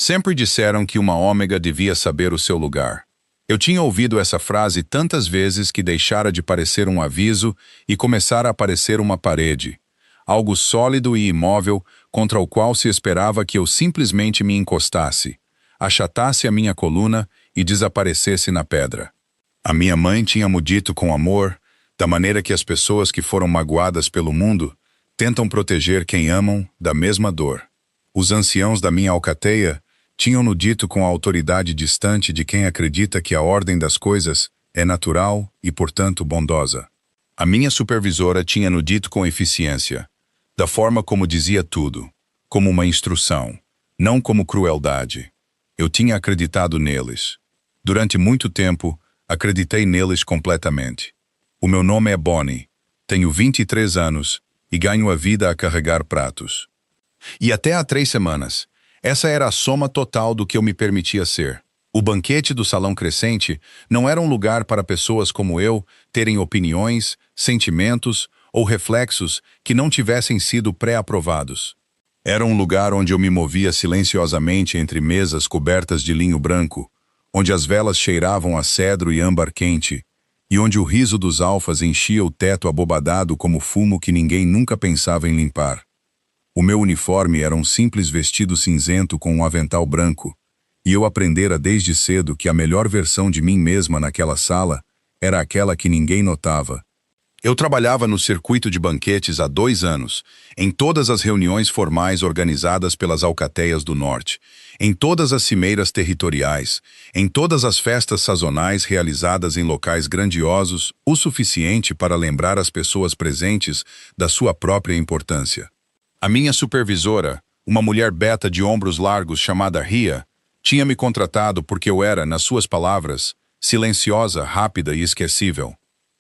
Sempre disseram que uma ômega devia saber o seu lugar. Eu tinha ouvido essa frase tantas vezes que deixara de parecer um aviso e começara a parecer uma parede, algo sólido e imóvel contra o qual se esperava que eu simplesmente me encostasse, achatasse a minha coluna e desaparecesse na pedra. A minha mãe tinha-me dito com amor, da maneira que as pessoas que foram magoadas pelo mundo tentam proteger quem amam da mesma dor. Os anciãos da minha alcateia tinham-no dito com a autoridade distante de quem acredita que a ordem das coisas é natural e, portanto, bondosa. A minha supervisora tinha-no dito com eficiência, da forma como dizia tudo, como uma instrução, não como crueldade. Eu tinha acreditado neles. Durante muito tempo, acreditei neles completamente. O meu nome é Bonnie, tenho 23 anos e ganho a vida a carregar pratos. E até há 3 semanas, essa era a soma total do que eu me permitia ser. O banquete do Salão Crescente não era um lugar para pessoas como eu terem opiniões, sentimentos ou reflexos que não tivessem sido pré-aprovados. Era um lugar onde eu me movia silenciosamente entre mesas cobertas de linho branco, onde as velas cheiravam a cedro e âmbar quente, e onde o riso dos alfas enchia o teto abobadado como fumo que ninguém nunca pensava em limpar. O meu uniforme era um simples vestido cinzento com um avental branco, e eu aprendera desde cedo que a melhor versão de mim mesma naquela sala era aquela que ninguém notava. Eu trabalhava no circuito de banquetes há 2 anos, em todas as reuniões formais organizadas pelas alcateias do norte, em todas as cimeiras territoriais, em todas as festas sazonais realizadas em locais grandiosos, o suficiente para lembrar as pessoas presentes da sua própria importância. A minha supervisora, uma mulher beta de ombros largos chamada Ria, tinha me contratado porque eu era, nas suas palavras, silenciosa, rápida e esquecível.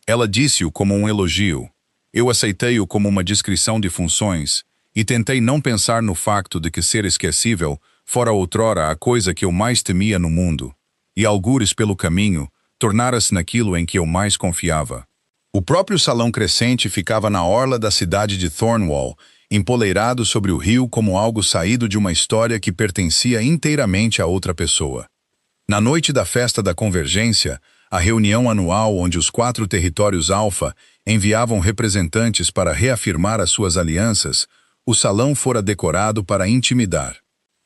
Ela disse-o como um elogio. Eu aceitei-o como uma descrição de funções e tentei não pensar no facto de que ser esquecível fora outrora a coisa que eu mais temia no mundo, e algures pelo caminho, tornara-se naquilo em que eu mais confiava. O próprio Salão Crescente ficava na orla da cidade de Thornwall, empoleirado sobre o rio como algo saído de uma história que pertencia inteiramente a outra pessoa. Na noite da festa da Convergência, a reunião anual onde os 4 territórios alfa enviavam representantes para reafirmar as suas alianças, o salão fora decorado para intimidar.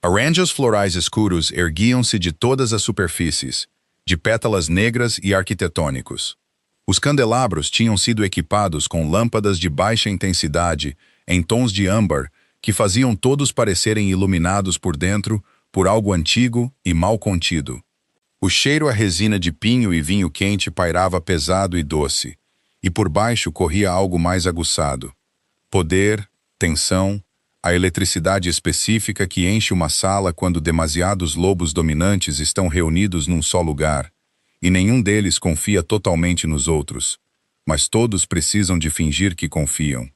Arranjos florais escuros erguiam-se de todas as superfícies, de pétalas negras e arquitetônicos. Os candelabros tinham sido equipados com lâmpadas de baixa intensidade, em tons de âmbar, que faziam todos parecerem iluminados por dentro por algo antigo e mal contido. O cheiro a resina de pinho e vinho quente pairava pesado e doce, e por baixo corria algo mais aguçado. Poder, tensão, a eletricidade específica que enche uma sala quando demasiados lobos dominantes estão reunidos num só lugar, e nenhum deles confia totalmente nos outros, mas todos precisam de fingir que confiam.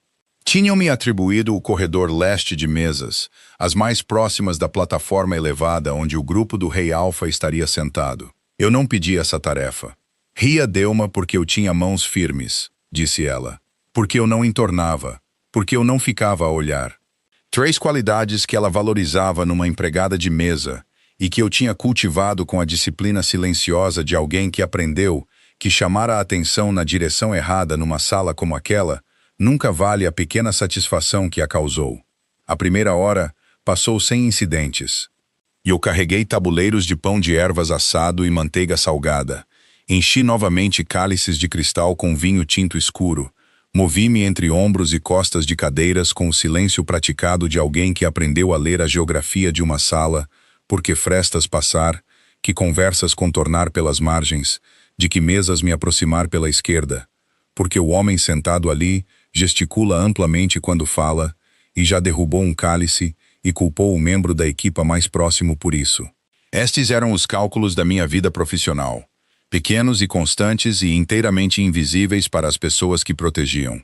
Tinham-me atribuído o corredor leste de mesas, as mais próximas da plataforma elevada onde o grupo do Rei Alfa estaria sentado. Eu não pedi essa tarefa. Ria deu-ma porque eu tinha mãos firmes, disse ela. Porque eu não entornava, porque eu não ficava a olhar. 3 qualidades que ela valorizava numa empregada de mesa e que eu tinha cultivado com a disciplina silenciosa de alguém que aprendeu que chamar a atenção na direção errada numa sala como aquela nunca vale a pequena satisfação que a causou. A primeira hora passou sem incidentes. E eu carreguei tabuleiros de pão de ervas assado e manteiga salgada. Enchi novamente cálices de cristal com vinho tinto escuro. Movi-me entre ombros e costas de cadeiras com o silêncio praticado de alguém que aprendeu a ler a geografia de uma sala, por que frestas passar, que conversas contornar pelas margens, de que mesas me aproximar pela esquerda, porque o homem sentado ali gesticula amplamente quando fala, e já derrubou um cálice e culpou o membro da equipa mais próximo por isso. Estes eram os cálculos da minha vida profissional, pequenos e constantes e inteiramente invisíveis para as pessoas que protegiam.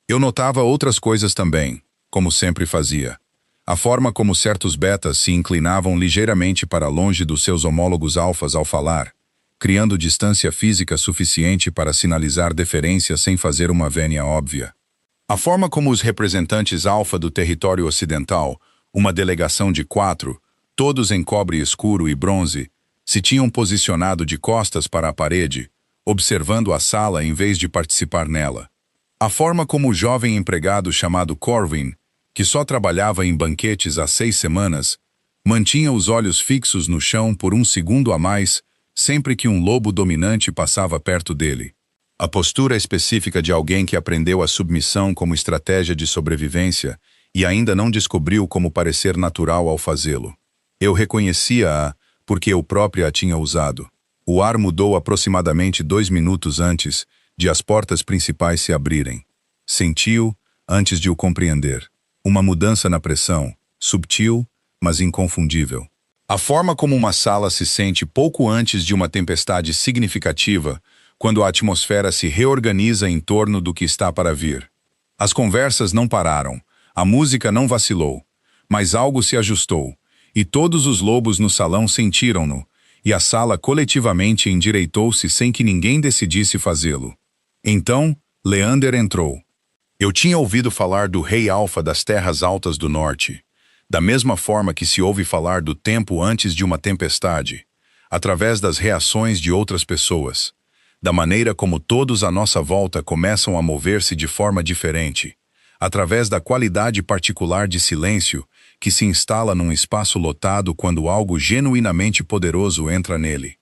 Eu notava outras coisas também, como sempre fazia. A forma como certos betas se inclinavam ligeiramente para longe dos seus homólogos alfas ao falar, criando distância física suficiente para sinalizar deferência sem fazer uma vénia óbvia. A forma como os representantes alfa do território ocidental, uma delegação de 4, todos em cobre escuro e bronze, se tinham posicionado de costas para a parede, observando a sala em vez de participar nela. A forma como o jovem empregado chamado Corwin, que só trabalhava em banquetes há 6 semanas, mantinha os olhos fixos no chão por um segundo a mais sempre que um lobo dominante passava perto dele. A postura específica de alguém que aprendeu a submissão como estratégia de sobrevivência e ainda não descobriu como parecer natural ao fazê-lo. Eu reconhecia-a porque eu própria a tinha usado. O ar mudou aproximadamente 2 minutos antes de as portas principais se abrirem. Senti-o antes de o compreender. Uma mudança na pressão, subtil, mas inconfundível. A forma como uma sala se sente pouco antes de uma tempestade significativa, quando a atmosfera se reorganiza em torno do que está para vir. As conversas não pararam, a música não vacilou, mas algo se ajustou, e todos os lobos no salão sentiram-no, e a sala coletivamente endireitou-se sem que ninguém decidisse fazê-lo. Então, Leander entrou. Eu tinha ouvido falar do Rei Alfa das Terras Altas do Norte, da mesma forma que se ouve falar do tempo antes de uma tempestade, através das reações de outras pessoas, da maneira como todos à nossa volta começam a mover-se de forma diferente, através da qualidade particular de silêncio que se instala num espaço lotado quando algo genuinamente poderoso entra nele.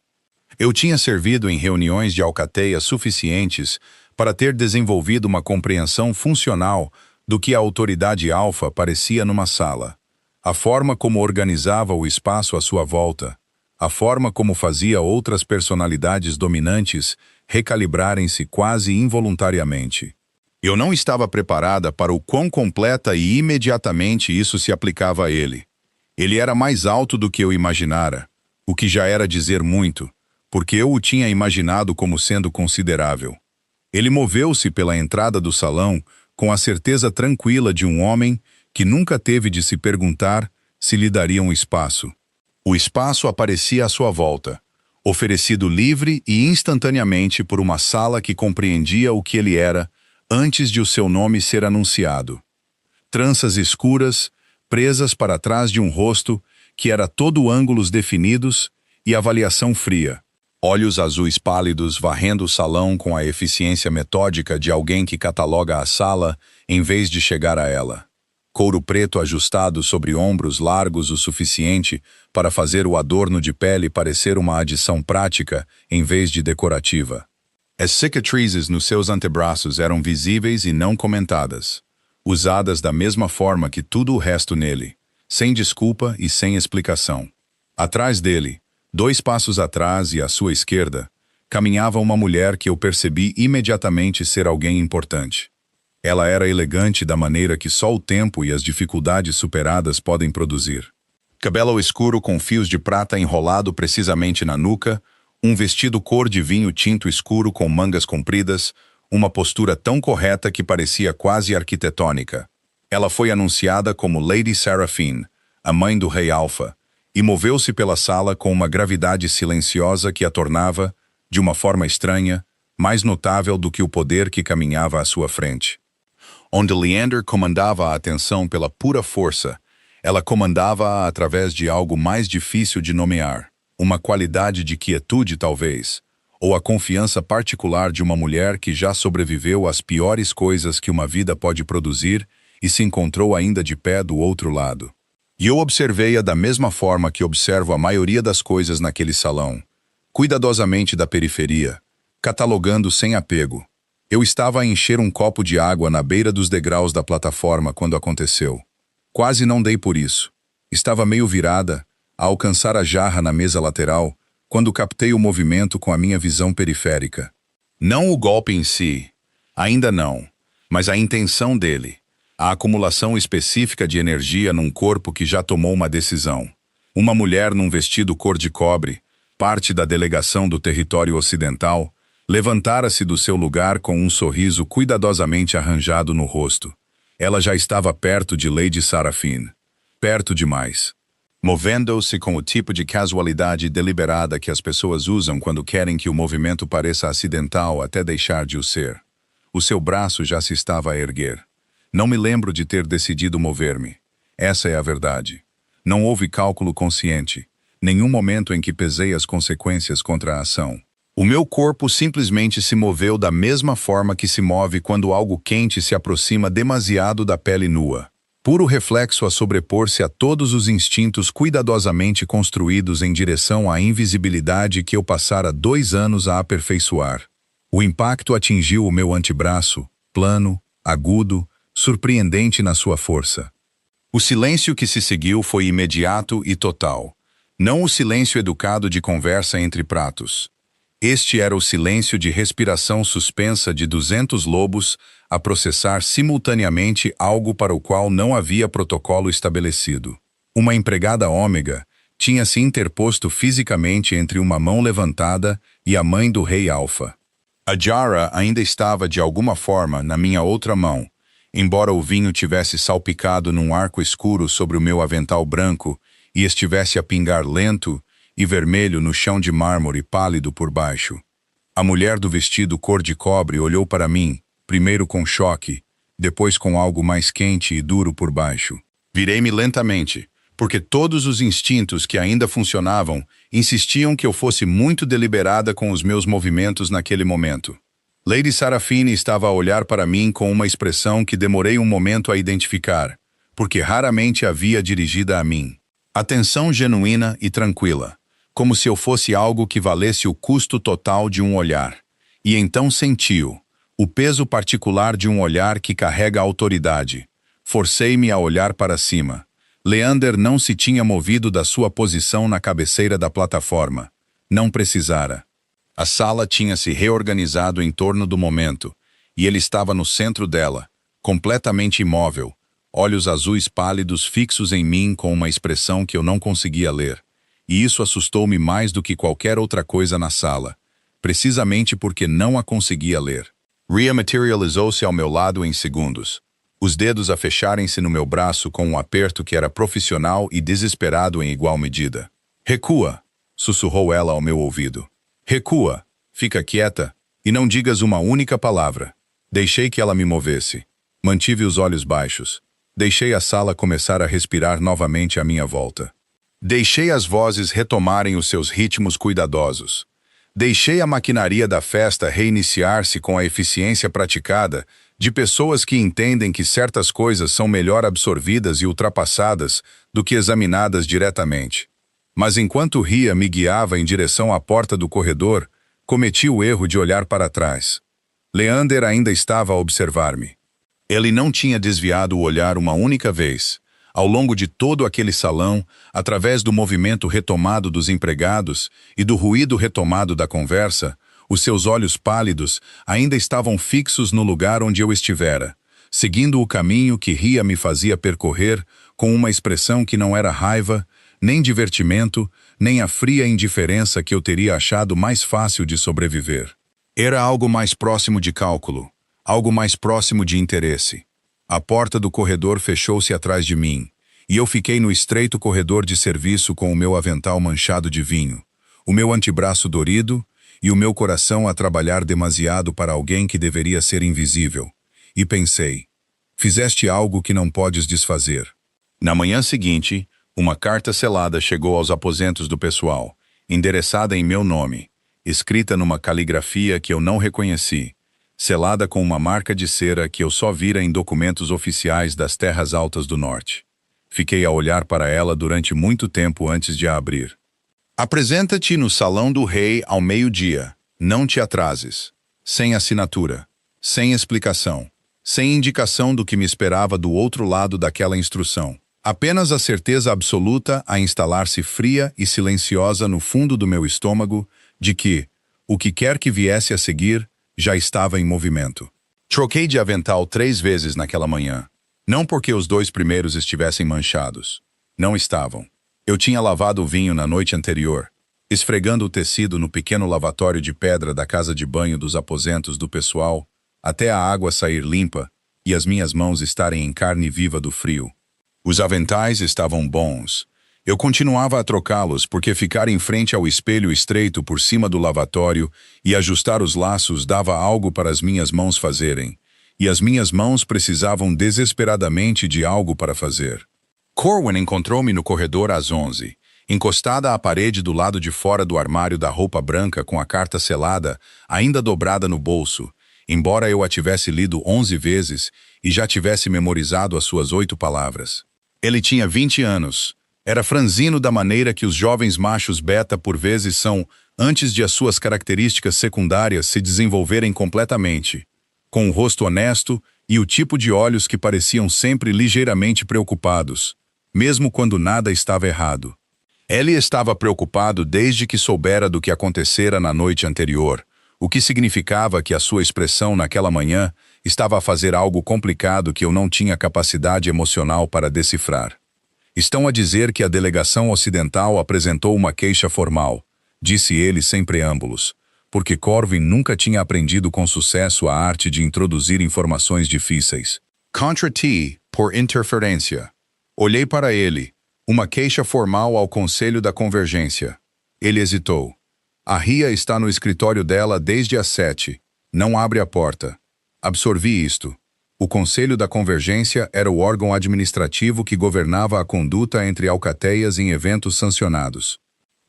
Eu tinha servido em reuniões de alcateia suficientes para ter desenvolvido uma compreensão funcional do que a autoridade alfa parecia numa sala. A forma como organizava o espaço à sua volta, a forma como fazia outras personalidades dominantes recalibrarem-se quase involuntariamente. Eu não estava preparada para o quão completa e imediatamente isso se aplicava a ele. Ele era mais alto do que eu imaginara, o que já era dizer muito, porque eu o tinha imaginado como sendo considerável. Ele moveu-se pela entrada do salão com a certeza tranquila de um homem que nunca teve de se perguntar se lhe dariam espaço. O espaço aparecia à sua volta, oferecido livre e instantaneamente por uma sala que compreendia o que ele era antes de o seu nome ser anunciado. Tranças escuras, presas para trás de um rosto que era todo ângulos definidos e avaliação fria. Olhos azuis pálidos varrendo o salão com a eficiência metódica de alguém que cataloga a sala em vez de chegar a ela. Couro preto ajustado sobre ombros largos o suficiente para fazer o adorno de pele parecer uma adição prática em vez de decorativa. As cicatrizes nos seus antebraços eram visíveis e não comentadas, usadas da mesma forma que tudo o resto nele, sem desculpa e sem explicação. Atrás dele, 2 passos atrás e à sua esquerda, caminhava uma mulher que eu percebi imediatamente ser alguém importante. Ela era elegante da maneira que só o tempo e as dificuldades superadas podem produzir. Cabelo escuro com fios de prata enrolado precisamente na nuca, um vestido cor de vinho tinto escuro com mangas compridas, uma postura tão correta que parecia quase arquitetônica. Ela foi anunciada como Lady Seraphine, a mãe do Rei Alfa, e moveu-se pela sala com uma gravidade silenciosa que a tornava, de uma forma estranha, mais notável do que o poder que caminhava à sua frente. Onde Leander comandava a atenção pela pura força, ela comandava-a através de algo mais difícil de nomear, uma qualidade de quietude talvez, ou a confiança particular de uma mulher que já sobreviveu às piores coisas que uma vida pode produzir e se encontrou ainda de pé do outro lado. E eu observei-a da mesma forma que observo a maioria das coisas naquele salão, cuidadosamente da periferia, catalogando sem apego. Eu estava a encher um copo de água na beira dos degraus da plataforma quando aconteceu. Quase não dei por isso. Estava meio virada, a alcançar a jarra na mesa lateral, quando captei o movimento com a minha visão periférica. Não o golpe em si, ainda não, mas a intenção dele. A acumulação específica de energia num corpo que já tomou uma decisão. Uma mulher num vestido cor de cobre, parte da delegação do território ocidental, levantara-se do seu lugar com um sorriso cuidadosamente arranjado no rosto. Ela já estava perto de Lady Seraphine. Perto demais. Movendo-se com o tipo de casualidade deliberada que as pessoas usam quando querem que o movimento pareça acidental até deixar de o ser. O seu braço já se estava a erguer. Não me lembro de ter decidido mover-me. Essa é a verdade. Não houve cálculo consciente, nenhum momento em que pesei as consequências contra a ação. O meu corpo simplesmente se moveu da mesma forma que se move quando algo quente se aproxima demasiado da pele nua. Puro reflexo a sobrepor-se a todos os instintos cuidadosamente construídos em direção à invisibilidade que eu passara 2 anos a aperfeiçoar. O impacto atingiu o meu antebraço, plano, agudo, surpreendente na sua força. O silêncio que se seguiu foi imediato e total. Não o silêncio educado de conversa entre pratos. Este era o silêncio de respiração suspensa de 200 lobos a processar simultaneamente algo para o qual não havia protocolo estabelecido. Uma empregada ômega tinha se interposto fisicamente entre uma mão levantada e a mãe do rei Alfa. A jarra ainda estava de alguma forma na minha outra mão, embora o vinho tivesse salpicado num arco escuro sobre o meu avental branco e estivesse a pingar lento e vermelho no chão de mármore pálido por baixo. A mulher do vestido cor de cobre olhou para mim, primeiro com choque, depois com algo mais quente e duro por baixo. Virei-me lentamente, porque todos os instintos que ainda funcionavam insistiam que eu fosse muito deliberada com os meus movimentos naquele momento. Lady Sarafine estava a olhar para mim com uma expressão que demorei um momento a identificar, porque raramente havia dirigida a mim. Atenção genuína e tranquila, como se eu fosse algo que valesse o custo total de um olhar. E então sentiu o peso particular de um olhar que carrega autoridade. Forcei-me a olhar para cima. Leander não se tinha movido da sua posição na cabeceira da plataforma. Não precisara. A sala tinha se reorganizado em torno do momento, e ele estava no centro dela, completamente imóvel, olhos azuis pálidos fixos em mim com uma expressão que eu não conseguia ler. E isso assustou-me mais do que qualquer outra coisa na sala, precisamente porque não a conseguia ler. Rhea materializou-se ao meu lado em segundos, os dedos a fecharem-se no meu braço com um aperto que era profissional e desesperado em igual medida. "Recua", sussurrou ela ao meu ouvido. "Recua, fica quieta e não digas uma única palavra." Deixei que ela me movesse. Mantive os olhos baixos. Deixei a sala começar a respirar novamente à minha volta. Deixei as vozes retomarem os seus ritmos cuidadosos. Deixei a maquinaria da festa reiniciar-se com a eficiência praticada de pessoas que entendem que certas coisas são melhor absorvidas e ultrapassadas do que examinadas diretamente. Mas enquanto Rhea me guiava em direção à porta do corredor, cometi o erro de olhar para trás. Leander ainda estava a observar-me. Ele não tinha desviado o olhar uma única vez. Ao longo de todo aquele salão, através do movimento retomado dos empregados e do ruído retomado da conversa, os seus olhos pálidos ainda estavam fixos no lugar onde eu estivera, seguindo o caminho que Rhea me fazia percorrer com uma expressão que não era raiva, nem divertimento, nem a fria indiferença que eu teria achado mais fácil de sobreviver. Era algo mais próximo de cálculo, algo mais próximo de interesse. A porta do corredor fechou-se atrás de mim, e eu fiquei no estreito corredor de serviço com o meu avental manchado de vinho, o meu antebraço dorido e o meu coração a trabalhar demasiado para alguém que deveria ser invisível. E pensei, fizeste algo que não podes desfazer. Na manhã seguinte, uma carta selada chegou aos aposentos do pessoal, endereçada em meu nome, escrita numa caligrafia que eu não reconheci, selada com uma marca de cera que eu só vira em documentos oficiais das Terras Altas do Norte. Fiquei a olhar para ela durante muito tempo antes de a abrir. "Apresenta-te no salão do rei ao meio-dia. Não te atrases." Sem assinatura, sem explicação, sem indicação do que me esperava do outro lado daquela instrução. Apenas a certeza absoluta a instalar-se fria e silenciosa no fundo do meu estômago de que, o que quer que viesse a seguir, já estava em movimento. Troquei de avental 3 vezes naquela manhã. Não porque os 2 primeiros estivessem manchados. Não estavam. Eu tinha lavado o vinho na noite anterior, esfregando o tecido no pequeno lavatório de pedra da casa de banho dos aposentos do pessoal, até a água sair limpa e as minhas mãos estarem em carne viva do frio. Os aventais estavam bons. Eu continuava a trocá-los porque ficar em frente ao espelho estreito por cima do lavatório e ajustar os laços dava algo para as minhas mãos fazerem, e as minhas mãos precisavam desesperadamente de algo para fazer. Corwin encontrou-me no corredor às 11, encostada à parede do lado de fora do armário da roupa branca com a carta selada, ainda dobrada no bolso, embora eu a tivesse lido 11 vezes e já tivesse memorizado as suas 8 palavras. Ele tinha 20 anos. Era franzino da maneira que os jovens machos beta por vezes são antes de as suas características secundárias se desenvolverem completamente, com o rosto honesto e o tipo de olhos que pareciam sempre ligeiramente preocupados, mesmo quando nada estava errado. Ele estava preocupado desde que soubera do que acontecera na noite anterior, o que significava que a sua expressão naquela manhã estava a fazer algo complicado que eu não tinha capacidade emocional para decifrar. Estão a dizer que a delegação ocidental apresentou uma queixa formal, disse ele sem preâmbulos, porque Corwin nunca tinha aprendido com sucesso a arte de introduzir informações difíceis. Contra ti, por interferência. Olhei para ele. Uma queixa formal ao Conselho da Convergência. Ele hesitou. A Ria está no escritório dela desde as 7. Não abre a porta. Absorvi isto. O Conselho da Convergência era o órgão administrativo que governava a conduta entre alcateias em eventos sancionados.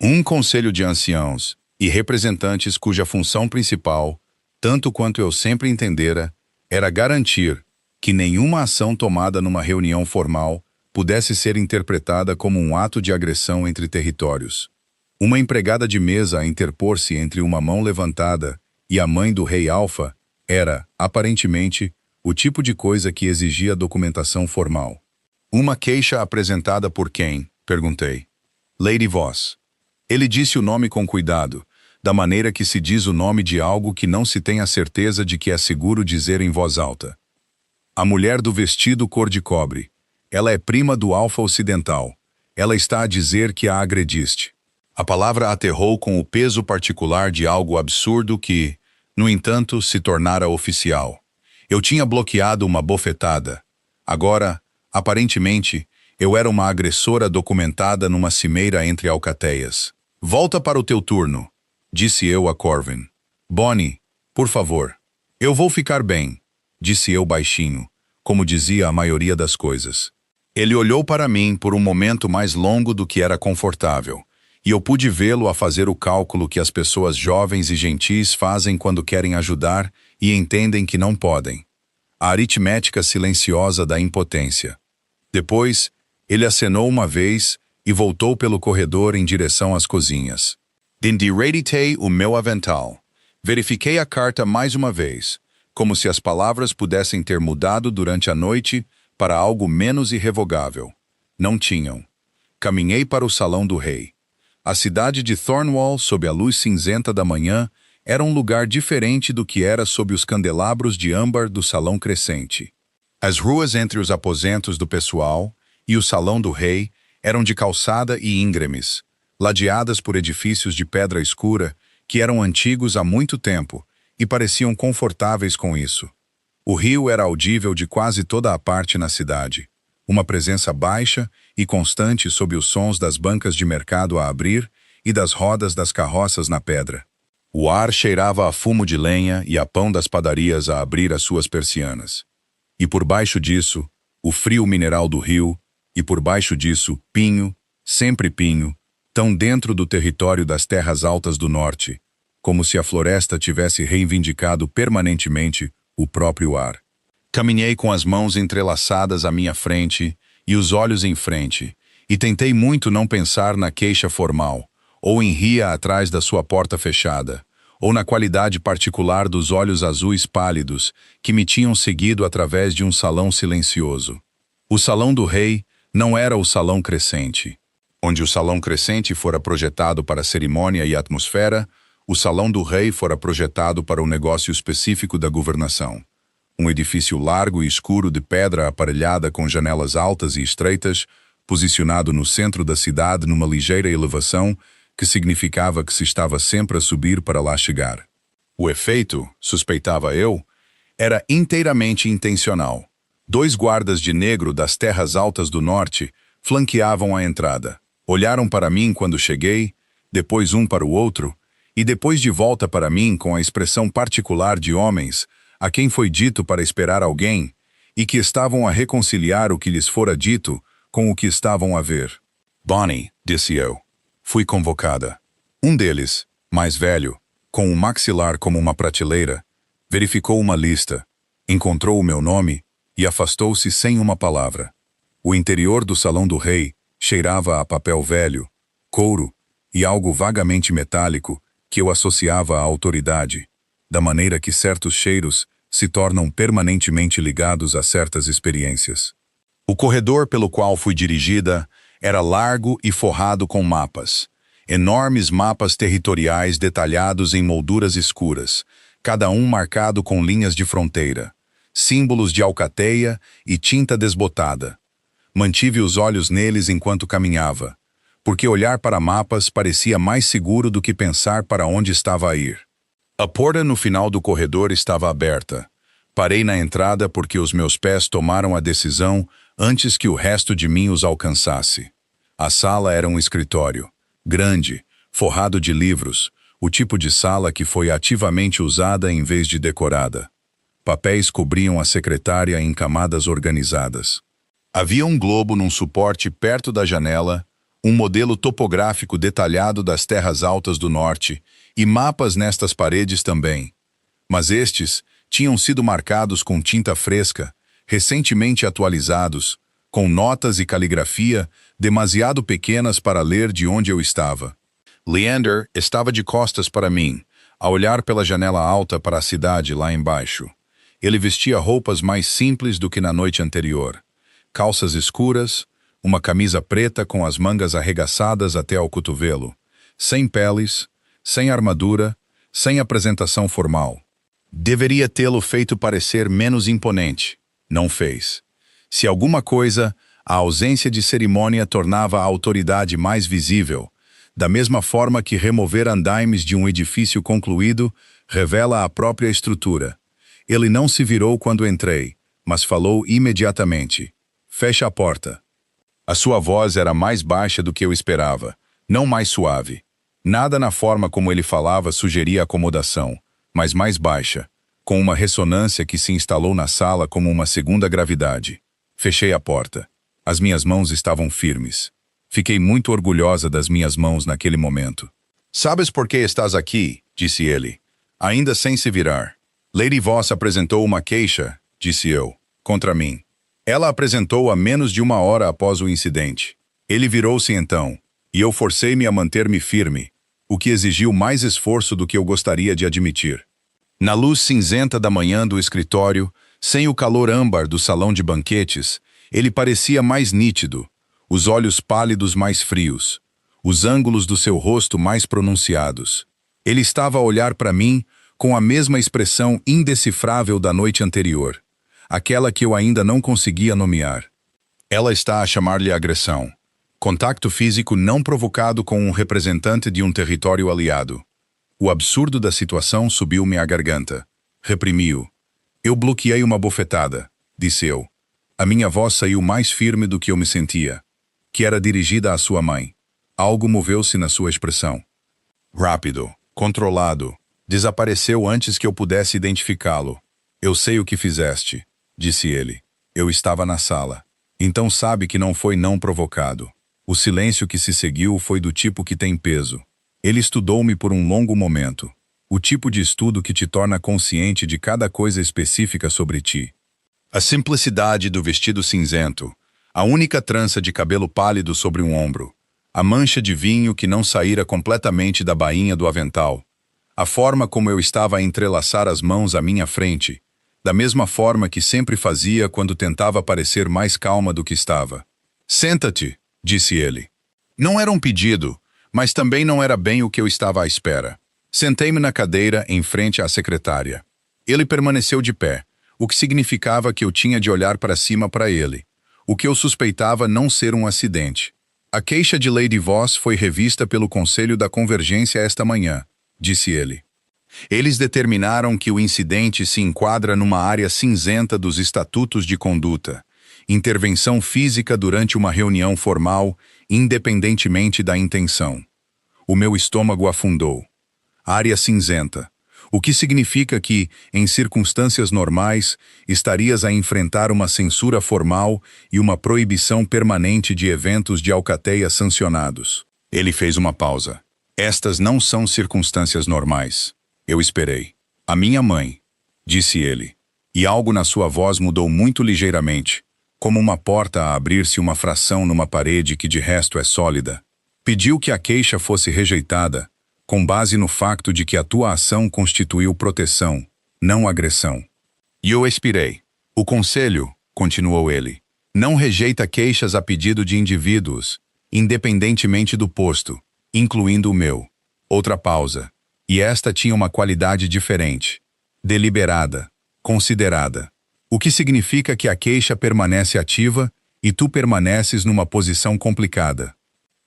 Um conselho de anciãos e representantes cuja função principal, tanto quanto eu sempre entendera, era garantir que nenhuma ação tomada numa reunião formal pudesse ser interpretada como um ato de agressão entre territórios. Uma empregada de mesa a interpor-se entre uma mão levantada e a mãe do rei Alfa era, aparentemente, o tipo de coisa que exigia documentação formal. Uma queixa apresentada por quem? Perguntei. Lady Voss. Ele disse o nome com cuidado, da maneira que se diz o nome de algo que não se tem a certeza de que é seguro dizer em voz alta. A mulher do vestido cor de cobre. Ela é prima do Alfa Ocidental. Ela está a dizer que a agrediste. A palavra aterrou com o peso particular de algo absurdo que, no entanto, se tornara oficial. Eu tinha bloqueado uma bofetada. Agora, aparentemente, eu era uma agressora documentada numa cimeira entre alcateias. Volta para o teu turno, disse eu a Corwin. Bonnie, por favor. Eu vou ficar bem, disse eu baixinho, como dizia a maioria das coisas. Ele olhou para mim por um momento mais longo do que era confortável, e eu pude vê-lo a fazer o cálculo que as pessoas jovens e gentis fazem quando querem ajudar e entendem que não podem. A aritmética silenciosa da impotência. Depois, ele acenou uma vez e voltou pelo corredor em direção às cozinhas. Endireitei o meu avental. Verifiquei a carta mais uma vez, como se as palavras pudessem ter mudado durante a noite para algo menos irrevogável. Não tinham. Caminhei para o salão do rei. A cidade de Thornwall, sob a luz cinzenta da manhã, era um lugar diferente do que era sob os candelabros de âmbar do salão crescente. As ruas entre os aposentos do pessoal e o salão do rei eram de calçada e íngremes, ladeadas por edifícios de pedra escura que eram antigos há muito tempo e pareciam confortáveis com isso. O rio era audível de quase toda a parte na cidade, uma presença baixa e constante sob os sons das bancas de mercado a abrir e das rodas das carroças na pedra. O ar cheirava a fumo de lenha e a pão das padarias a abrir as suas persianas. E por baixo disso, o frio mineral do rio, e por baixo disso, pinho, sempre pinho, tão dentro do território das terras altas do norte, como se a floresta tivesse reivindicado permanentemente o próprio ar. Caminhei com as mãos entrelaçadas à minha frente e os olhos em frente, e tentei muito não pensar na queixa formal, ou em Ria atrás da sua porta fechada, ou na qualidade particular dos olhos azuis pálidos que me tinham seguido através de um salão silencioso. O salão do rei não era o salão crescente. Onde o salão crescente fora projetado para cerimônia e atmosfera, o salão do rei fora projetado para o negócio específico da governação. Um edifício largo e escuro de pedra aparelhada com janelas altas e estreitas, posicionado no centro da cidade numa ligeira elevação, que significava que se estava sempre a subir para lá chegar. O efeito, suspeitava eu, era inteiramente intencional. 2 guardas de negro das terras altas do norte flanqueavam a entrada. Olharam para mim quando cheguei, depois um para o outro, e depois de volta para mim com a expressão particular de homens a quem foi dito para esperar alguém, e que estavam a reconciliar o que lhes fora dito com o que estavam a ver. Bonnie, disse eu. Fui convocada. Um deles, mais velho, com o maxilar como uma prateleira, verificou uma lista, encontrou o meu nome e afastou-se sem uma palavra. O interior do salão do rei cheirava a papel velho, couro e algo vagamente metálico que eu associava à autoridade, da maneira que certos cheiros se tornam permanentemente ligados a certas experiências. O corredor pelo qual fui dirigida era largo e forrado com mapas. Enormes mapas territoriais detalhados em molduras escuras, cada um marcado com linhas de fronteira, símbolos de alcateia e tinta desbotada. Mantive os olhos neles enquanto caminhava, porque olhar para mapas parecia mais seguro do que pensar para onde estava a ir. A porta no final do corredor estava aberta. Parei na entrada porque os meus pés tomaram a decisão antes que o resto de mim os alcançasse. A sala era um escritório, grande, forrado de livros, o tipo de sala que foi ativamente usada em vez de decorada. Papéis cobriam a secretária em camadas organizadas. Havia um globo num suporte perto da janela, um modelo topográfico detalhado das terras altas do norte e mapas nestas paredes também. Mas estes tinham sido marcados com tinta fresca, recentemente atualizados, com notas e caligrafia demasiado pequenas para ler de onde eu estava. Leander estava de costas para mim, a olhar pela janela alta para a cidade lá embaixo. Ele vestia roupas mais simples do que na noite anterior. Calças escuras, uma camisa preta com as mangas arregaçadas até ao cotovelo, sem peles, sem armadura, sem apresentação formal. Deveria tê-lo feito parecer menos imponente. Não fez. Se alguma coisa, a ausência de cerimônia tornava a autoridade mais visível, da mesma forma que remover andaimes de um edifício concluído revela a própria estrutura. Ele não se virou quando entrei, mas falou imediatamente. Fecha a porta. A sua voz era mais baixa do que eu esperava, não mais suave. Nada na forma como ele falava sugeria acomodação, mas mais baixa, com uma ressonância que se instalou na sala como uma segunda gravidade. Fechei a porta. As minhas mãos estavam firmes. Fiquei muito orgulhosa das minhas mãos naquele momento. Sabes por que estás aqui? Disse ele, ainda sem se virar. Lady Voss apresentou uma queixa, disse eu, contra mim. Ela apresentou-a menos de 1 hora após o incidente. Ele virou-se então, e eu forcei-me a manter-me firme, o que exigiu mais esforço do que eu gostaria de admitir. Na luz cinzenta da manhã do escritório, sem o calor âmbar do salão de banquetes, ele parecia mais nítido, os olhos pálidos mais frios, os ângulos do seu rosto mais pronunciados. Ele estava a olhar para mim com a mesma expressão indecifrável da noite anterior, aquela que eu ainda não conseguia nomear. Ela está a chamar-lhe agressão. Contacto físico não provocado com um representante de um território aliado. O absurdo da situação subiu-me à garganta. Reprimi-o. Eu bloqueei uma bofetada, disse eu. A minha voz saiu mais firme do que eu me sentia, que era dirigida à sua mãe. Algo moveu-se na sua expressão. Rápido, controlado, desapareceu antes que eu pudesse identificá-lo. Eu sei o que fizeste, disse ele. Eu estava na sala. Então sabe que não foi não provocado. O silêncio que se seguiu foi do tipo que tem peso. Ele estudou-me por um longo momento. O tipo de estudo que te torna consciente de cada coisa específica sobre ti. A simplicidade do vestido cinzento, a única trança de cabelo pálido sobre um ombro, a mancha de vinho que não saíra completamente da bainha do avental, a forma como eu estava a entrelaçar as mãos à minha frente, da mesma forma que sempre fazia quando tentava parecer mais calma do que estava. Senta-te, disse ele. Não era um pedido, mas também não era bem o que eu estava à espera. Sentei-me na cadeira em frente à secretária. Ele permaneceu de pé, o que significava que eu tinha de olhar para cima para ele, o que eu suspeitava não ser um acidente. A queixa de Lady Voss foi revista pelo Conselho da Convergência esta manhã, disse ele. Eles determinaram que o incidente se enquadra numa área cinzenta dos Estatutos de Conduta, intervenção física durante uma reunião formal, independentemente da intenção. O meu estômago afundou. Área cinzenta. o que significa que, em circunstâncias normais, estarias a enfrentar uma censura formal e uma proibição permanente de eventos de alcateia sancionados. Ele fez uma pausa. Estas não são circunstâncias normais. Eu esperei. A minha mãe, disse ele, e algo na sua voz mudou muito ligeiramente, como uma porta a abrir-se uma fração numa parede que de resto é sólida. Pediu que a queixa fosse rejeitada, com base no facto de que a tua ação constituiu proteção, não agressão. E eu expirei. O conselho, continuou ele, não rejeita queixas a pedido de indivíduos, independentemente do posto, incluindo o meu. Outra pausa. E esta tinha uma qualidade diferente. Deliberada, considerada. O que significa que a queixa permanece ativa e tu permaneces numa posição complicada.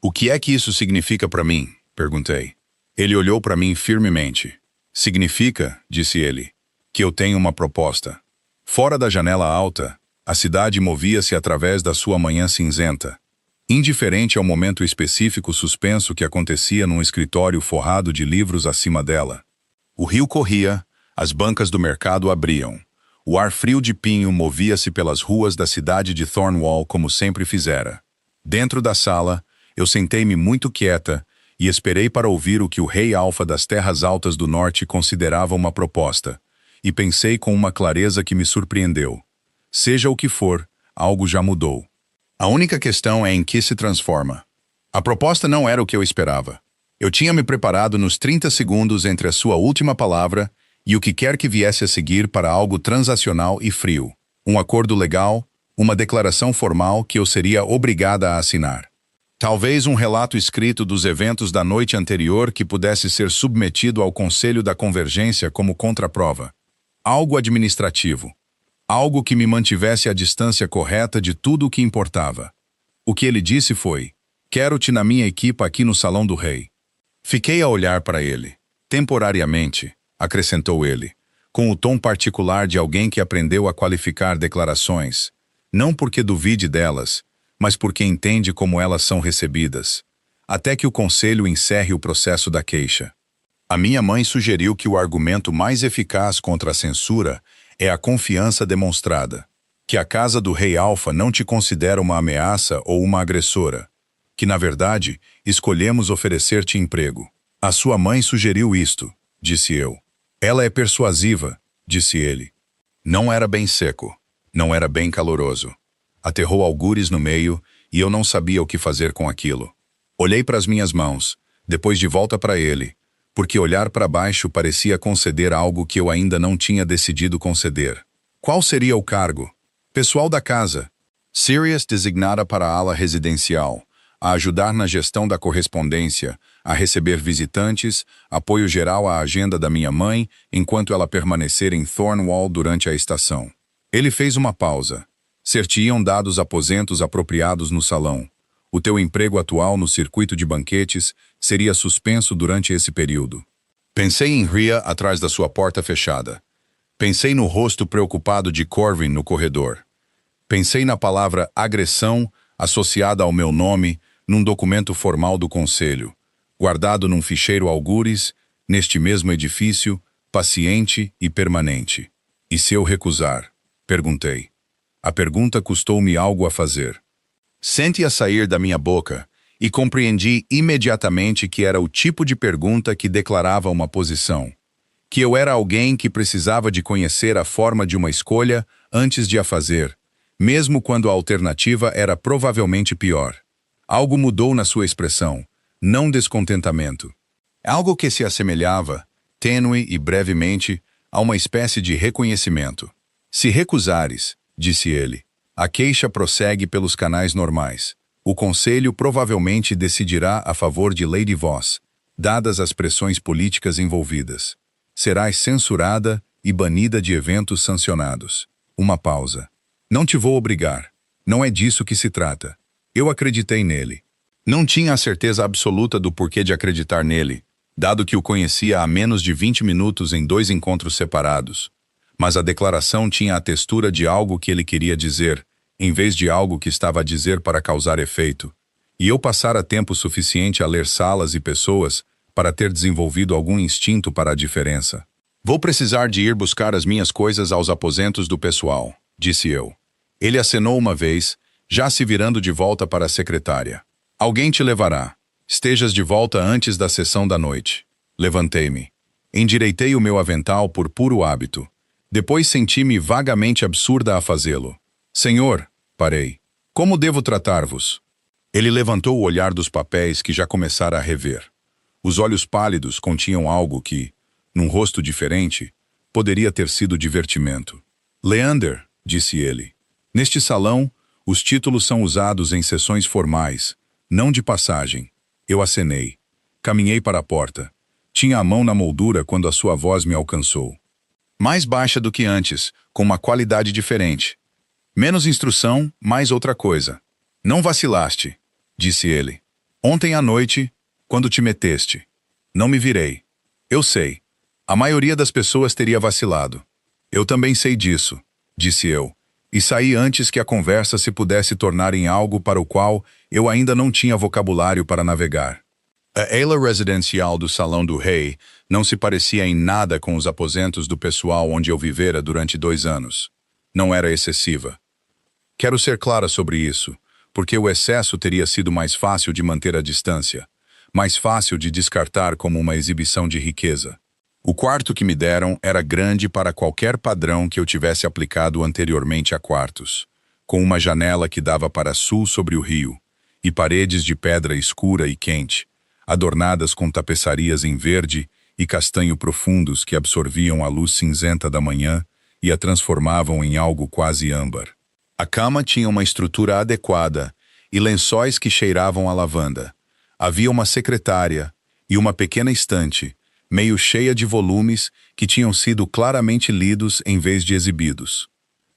O que é que isso significa para mim? Perguntei. Ele olhou para mim firmemente. Significa, disse ele, que eu tenho uma proposta. Fora da janela alta, a cidade movia-se através da sua manhã cinzenta. Indiferente ao momento específico suspenso que acontecia num escritório forrado de livros acima dela. O rio corria, as bancas do mercado abriam. O ar frio de pinho movia-se pelas ruas da cidade de Thornwall como sempre fizera. Dentro da sala, eu sentei-me muito quieta e esperei para ouvir o que o rei Alfa das Terras Altas do Norte considerava uma proposta, e pensei com uma clareza que me surpreendeu. Seja o que for, algo já mudou. A única questão é em que se transforma. A proposta não era o que eu esperava. Eu tinha me preparado nos 30 segundos entre a sua última palavra e o que quer que viesse a seguir para algo transacional e frio. Um acordo legal, uma declaração formal que eu seria obrigada a assinar. Talvez um relato escrito dos eventos da noite anterior que pudesse ser submetido ao Conselho da Convergência como contraprova. Algo administrativo. Algo que me mantivesse à distância correta de tudo o que importava. O que ele disse foi: quero-te na minha equipa aqui no Salão do Rei. Fiquei a olhar para ele. Temporariamente, acrescentou ele, com o tom particular de alguém que aprendeu a qualificar declarações, não porque duvide delas, mas porque entende como elas são recebidas, até que o conselho encerre o processo da queixa. A minha mãe sugeriu que o argumento mais eficaz contra a censura é a confiança demonstrada, que a casa do rei Alfa não te considera uma ameaça ou uma agressora, que, na verdade, escolhemos oferecer-te emprego. A sua mãe sugeriu isto, disse eu. Ela é persuasiva, disse ele. Não era bem seco, não era bem caloroso. Aterrou algures no meio e eu não sabia o que fazer com aquilo. Olhei para as minhas mãos, depois de volta para ele, porque olhar para baixo parecia conceder algo que eu ainda não tinha decidido conceder. Qual seria o cargo? Pessoal da casa. Sirius designada para a ala residencial, a ajudar na gestão da correspondência, a receber visitantes, apoio geral à agenda da minha mãe, enquanto ela permanecer em Thornwall durante a estação. Ele fez uma pausa. Ser-te-iam dados aposentos apropriados no salão. O teu emprego atual no circuito de banquetes seria suspenso durante esse período. Pensei em Rhea atrás da sua porta fechada. Pensei no rosto preocupado de Corvin no corredor. Pensei na palavra agressão associada ao meu nome num documento formal do conselho, guardado num ficheiro algures, neste mesmo edifício, paciente e permanente. E se eu recusar? Perguntei. A pergunta custou-me algo a fazer. Senti-a sair da minha boca e compreendi imediatamente que era o tipo de pergunta que declarava uma posição. Que eu era alguém que precisava de conhecer a forma de uma escolha antes de a fazer, mesmo quando a alternativa era provavelmente pior. Algo mudou na sua expressão, não descontentamento. Algo que se assemelhava, tênue e brevemente, a uma espécie de reconhecimento. Se recusares, disse ele, a queixa prossegue pelos canais normais. O conselho provavelmente decidirá a favor de Lady Voss, dadas as pressões políticas envolvidas. Serás censurada e banida de eventos sancionados. Uma pausa. Não te vou obrigar. Não é disso que se trata. Eu acreditei nele. Não tinha a certeza absoluta do porquê de acreditar nele, dado que o conhecia há menos de 20 minutos em 2 encontros separados. Mas a declaração tinha a textura de algo que ele queria dizer, em vez de algo que estava a dizer para causar efeito. E eu passara tempo suficiente a ler salas e pessoas para ter desenvolvido algum instinto para a diferença. Vou precisar de ir buscar as minhas coisas aos aposentos do pessoal, disse eu. Ele acenou uma vez, já se virando de volta para a secretária. Alguém te levará. Estejas de volta antes da sessão da noite. Levantei-me. Endireitei o meu avental por puro hábito. Depois senti-me vagamente absurda a fazê-lo. Senhor, parei. Como devo tratar-vos? Ele levantou o olhar dos papéis que já começara a rever. Os olhos pálidos continham algo que, num rosto diferente, poderia ter sido divertimento. Leander, disse ele, neste salão, os títulos são usados em sessões formais, não de passagem. Eu acenei. Caminhei para a porta. Tinha a mão na moldura quando a sua voz me alcançou. Mais baixa do que antes, com uma qualidade diferente. Menos instrução, mais outra coisa. Não vacilaste, disse ele. Ontem à noite, quando te meteste. Não me virei. Eu sei. A maioria das pessoas teria vacilado. Eu também sei disso, disse eu, e saí antes que a conversa se pudesse tornar em algo para o qual eu ainda não tinha vocabulário para navegar. A ala residencial do Salão do Rei não se parecia em nada com os aposentos do pessoal onde eu vivera durante 2 anos. Não era excessiva. Quero ser clara sobre isso, porque o excesso teria sido mais fácil de manter a distância, mais fácil de descartar como uma exibição de riqueza. O quarto que me deram era grande para qualquer padrão que eu tivesse aplicado anteriormente a quartos, com uma janela que dava para sul sobre o rio, e paredes de pedra escura e quente, adornadas com tapeçarias em verde e castanho profundos que absorviam a luz cinzenta da manhã e a transformavam em algo quase âmbar. A cama tinha uma estrutura adequada e lençóis que cheiravam a lavanda. Havia uma secretária e uma pequena estante, meio cheia de volumes que tinham sido claramente lidos em vez de exibidos.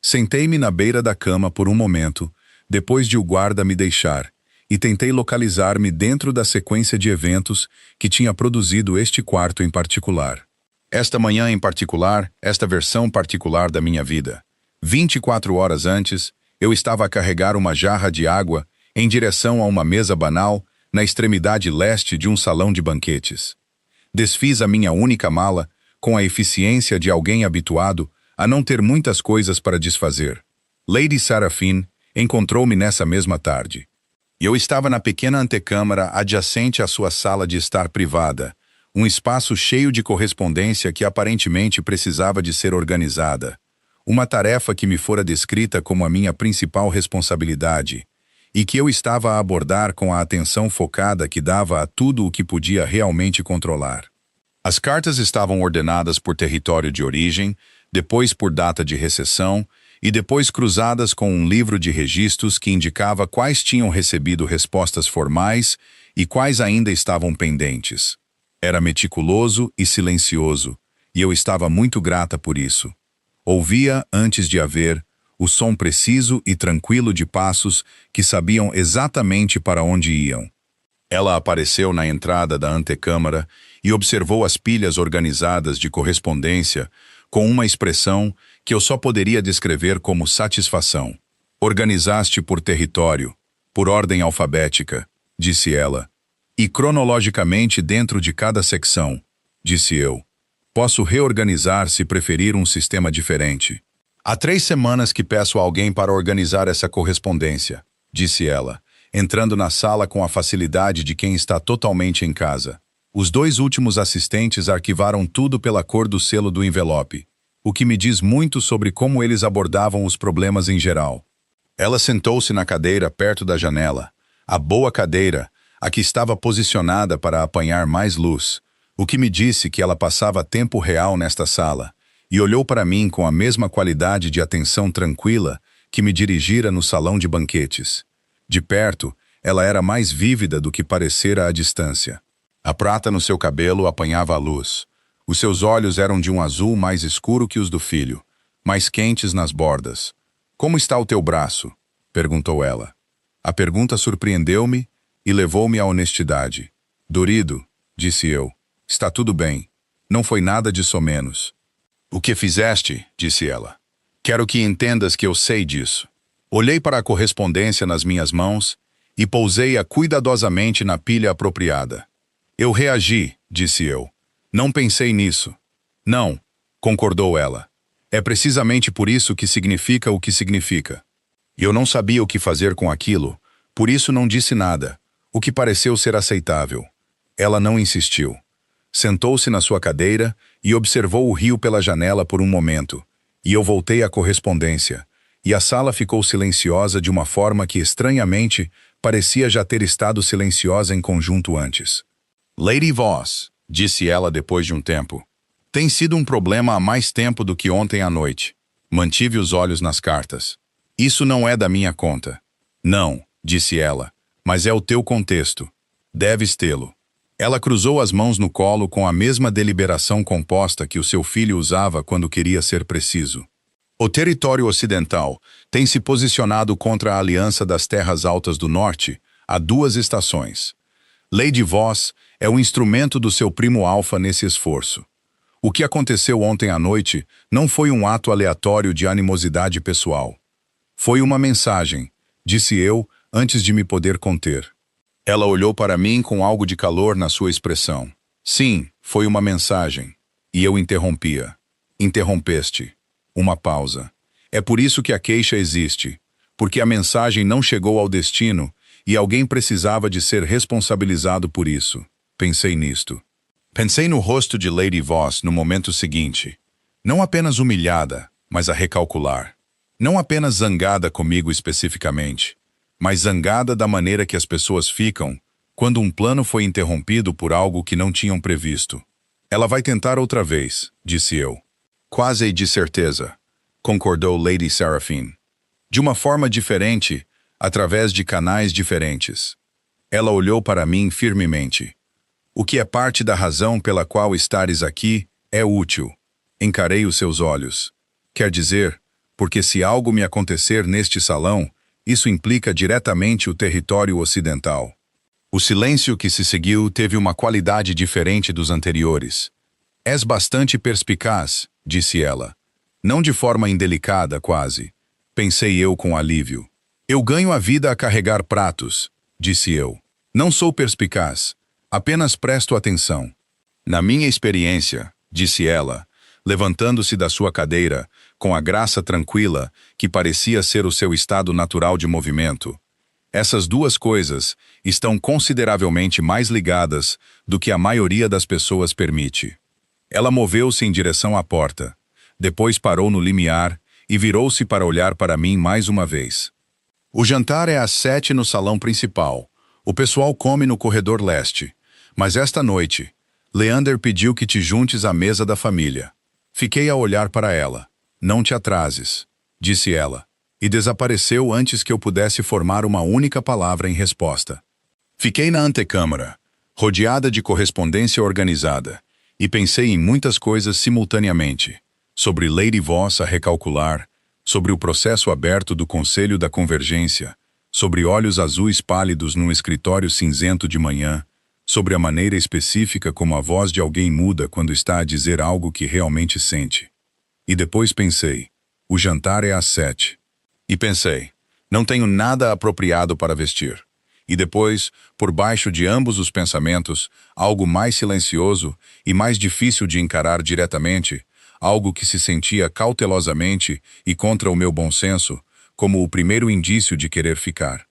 Sentei-me na beira da cama por um momento, depois de o guarda me deixar, e tentei localizar-me dentro da sequência de eventos que tinha produzido este quarto em particular. Esta manhã em particular, esta versão particular da minha vida. 24 horas antes, eu estava a carregar uma jarra de água em direção a uma mesa banal na extremidade leste de um salão de banquetes. Desfiz a minha única mala com a eficiência de alguém habituado a não ter muitas coisas para desfazer. Lady Seraphine encontrou-me nessa mesma tarde. Eu estava na pequena antecâmara adjacente à sua sala de estar privada, um espaço cheio de correspondência que aparentemente precisava de ser organizada. Uma tarefa que me fora descrita como a minha principal responsabilidade, e que eu estava a abordar com a atenção focada que dava a tudo o que podia realmente controlar. As cartas estavam ordenadas por território de origem, depois por data de recepção, e depois cruzadas com um livro de registros que indicava quais tinham recebido respostas formais e quais ainda estavam pendentes. Era meticuloso e silencioso, e eu estava muito grata por isso. Ouvia, antes de haver, o som preciso e tranquilo de passos que sabiam exatamente para onde iam. Ela apareceu na entrada da antecâmara e observou as pilhas organizadas de correspondência com uma expressão que eu só poderia descrever como satisfação. Organizaste por território, por ordem alfabética, disse ela. E cronologicamente dentro de cada secção, disse eu. Posso reorganizar se preferir um sistema diferente. Há 3 semanas que peço a alguém para organizar essa correspondência, disse ela, entrando na sala com a facilidade de quem está totalmente em casa. Os 2 últimos assistentes arquivaram tudo pela cor do selo do envelope, o que me diz muito sobre como eles abordavam os problemas em geral. Ela sentou-se na cadeira perto da janela, a boa cadeira, a que estava posicionada para apanhar mais luz, o que me disse que ela passava tempo real nesta sala, e olhou para mim com a mesma qualidade de atenção tranquila que me dirigira no salão de banquetes. De perto, ela era mais vívida do que parecera à distância. A prata no seu cabelo apanhava a luz. Os seus olhos eram de um azul mais escuro que os do filho, mais quentes nas bordas. Como está o teu braço? Perguntou ela. A pergunta surpreendeu-me e levou-me à honestidade. Dorido, disse eu. Está tudo bem. Não foi nada de somenos. O que fizeste? Disse ela. Quero que entendas que eu sei disso. Olhei para a correspondência nas minhas mãos e pousei-a cuidadosamente na pilha apropriada. Eu reagi, disse eu. Não pensei nisso. Não, concordou ela. É precisamente por isso que significa o que significa. E eu não sabia o que fazer com aquilo, por isso não disse nada, o que pareceu ser aceitável. Ela não insistiu. Sentou-se na sua cadeira e observou o rio pela janela por um momento, e eu voltei à correspondência, e a sala ficou silenciosa de uma forma que, estranhamente, parecia já ter estado silenciosa em conjunto antes. Lady Voss, disse ela depois de um tempo, tem sido um problema há mais tempo do que ontem à noite. Mantive os olhos nas cartas. Isso não é da minha conta. Não, disse ela, mas é o teu contexto. Deves tê-lo. Ela cruzou as mãos no colo com a mesma deliberação composta que o seu filho usava quando queria ser preciso. O território ocidental tem se posicionado contra a Aliança das Terras Altas do Norte há 2 estações. Lady Voss é o instrumento do seu primo Alpha nesse esforço. O que aconteceu ontem à noite não foi um ato aleatório de animosidade pessoal. Foi uma mensagem, disse eu, antes de me poder conter. Ela olhou para mim com algo de calor na sua expressão. Sim, foi uma mensagem. E eu interrompia. Interrompeste. Uma pausa. É por isso que a queixa existe, porque a mensagem não chegou ao destino e alguém precisava de ser responsabilizado por isso. Pensei nisto. Pensei no rosto de Lady Voss no momento seguinte. Não apenas humilhada, mas a recalcular. Não apenas zangada comigo especificamente, mas zangada da maneira que as pessoas ficam quando um plano foi interrompido por algo que não tinham previsto. Ela vai tentar outra vez, disse eu. Quase de certeza, concordou Lady Seraphine. De uma forma diferente, através de canais diferentes. Ela olhou para mim firmemente. O que é parte da razão pela qual estares aqui é útil. Encarei os seus olhos. Quer dizer, porque se algo me acontecer neste salão, isso implica diretamente o território ocidental. O silêncio que se seguiu teve uma qualidade diferente dos anteriores. És bastante perspicaz, disse ela. Não de forma indelicada, quase. Pensei eu com alívio. Eu ganho a vida a carregar pratos, disse eu. Não sou perspicaz. Apenas presto atenção. Na minha experiência, disse ela, levantando-se da sua cadeira, com a graça tranquila que parecia ser o seu estado natural de movimento. Essas 2 coisas estão consideravelmente mais ligadas do que a maioria das pessoas permite. Ela moveu-se em direção à porta, depois parou no limiar e virou-se para olhar para mim mais uma vez. O jantar é às 7 no salão principal. O pessoal come no corredor leste. Mas esta noite, Leander pediu que te juntes à mesa da família. Fiquei a olhar para ela. Não te atrases, disse ela, e desapareceu antes que eu pudesse formar uma única palavra em resposta. Fiquei na antecâmara, rodeada de correspondência organizada, e pensei em muitas coisas simultaneamente. Sobre Lady Voss a recalcular, sobre o processo aberto do Conselho da Convergência, sobre olhos azuis pálidos num escritório cinzento de manhã, sobre a maneira específica como a voz de alguém muda quando está a dizer algo que realmente sente. E depois pensei, o jantar é às 7. E pensei, não tenho nada apropriado para vestir. E depois, por baixo de ambos os pensamentos, algo mais silencioso e mais difícil de encarar diretamente, algo que se sentia cautelosamente e contra o meu bom senso, como o primeiro indício de querer ficar.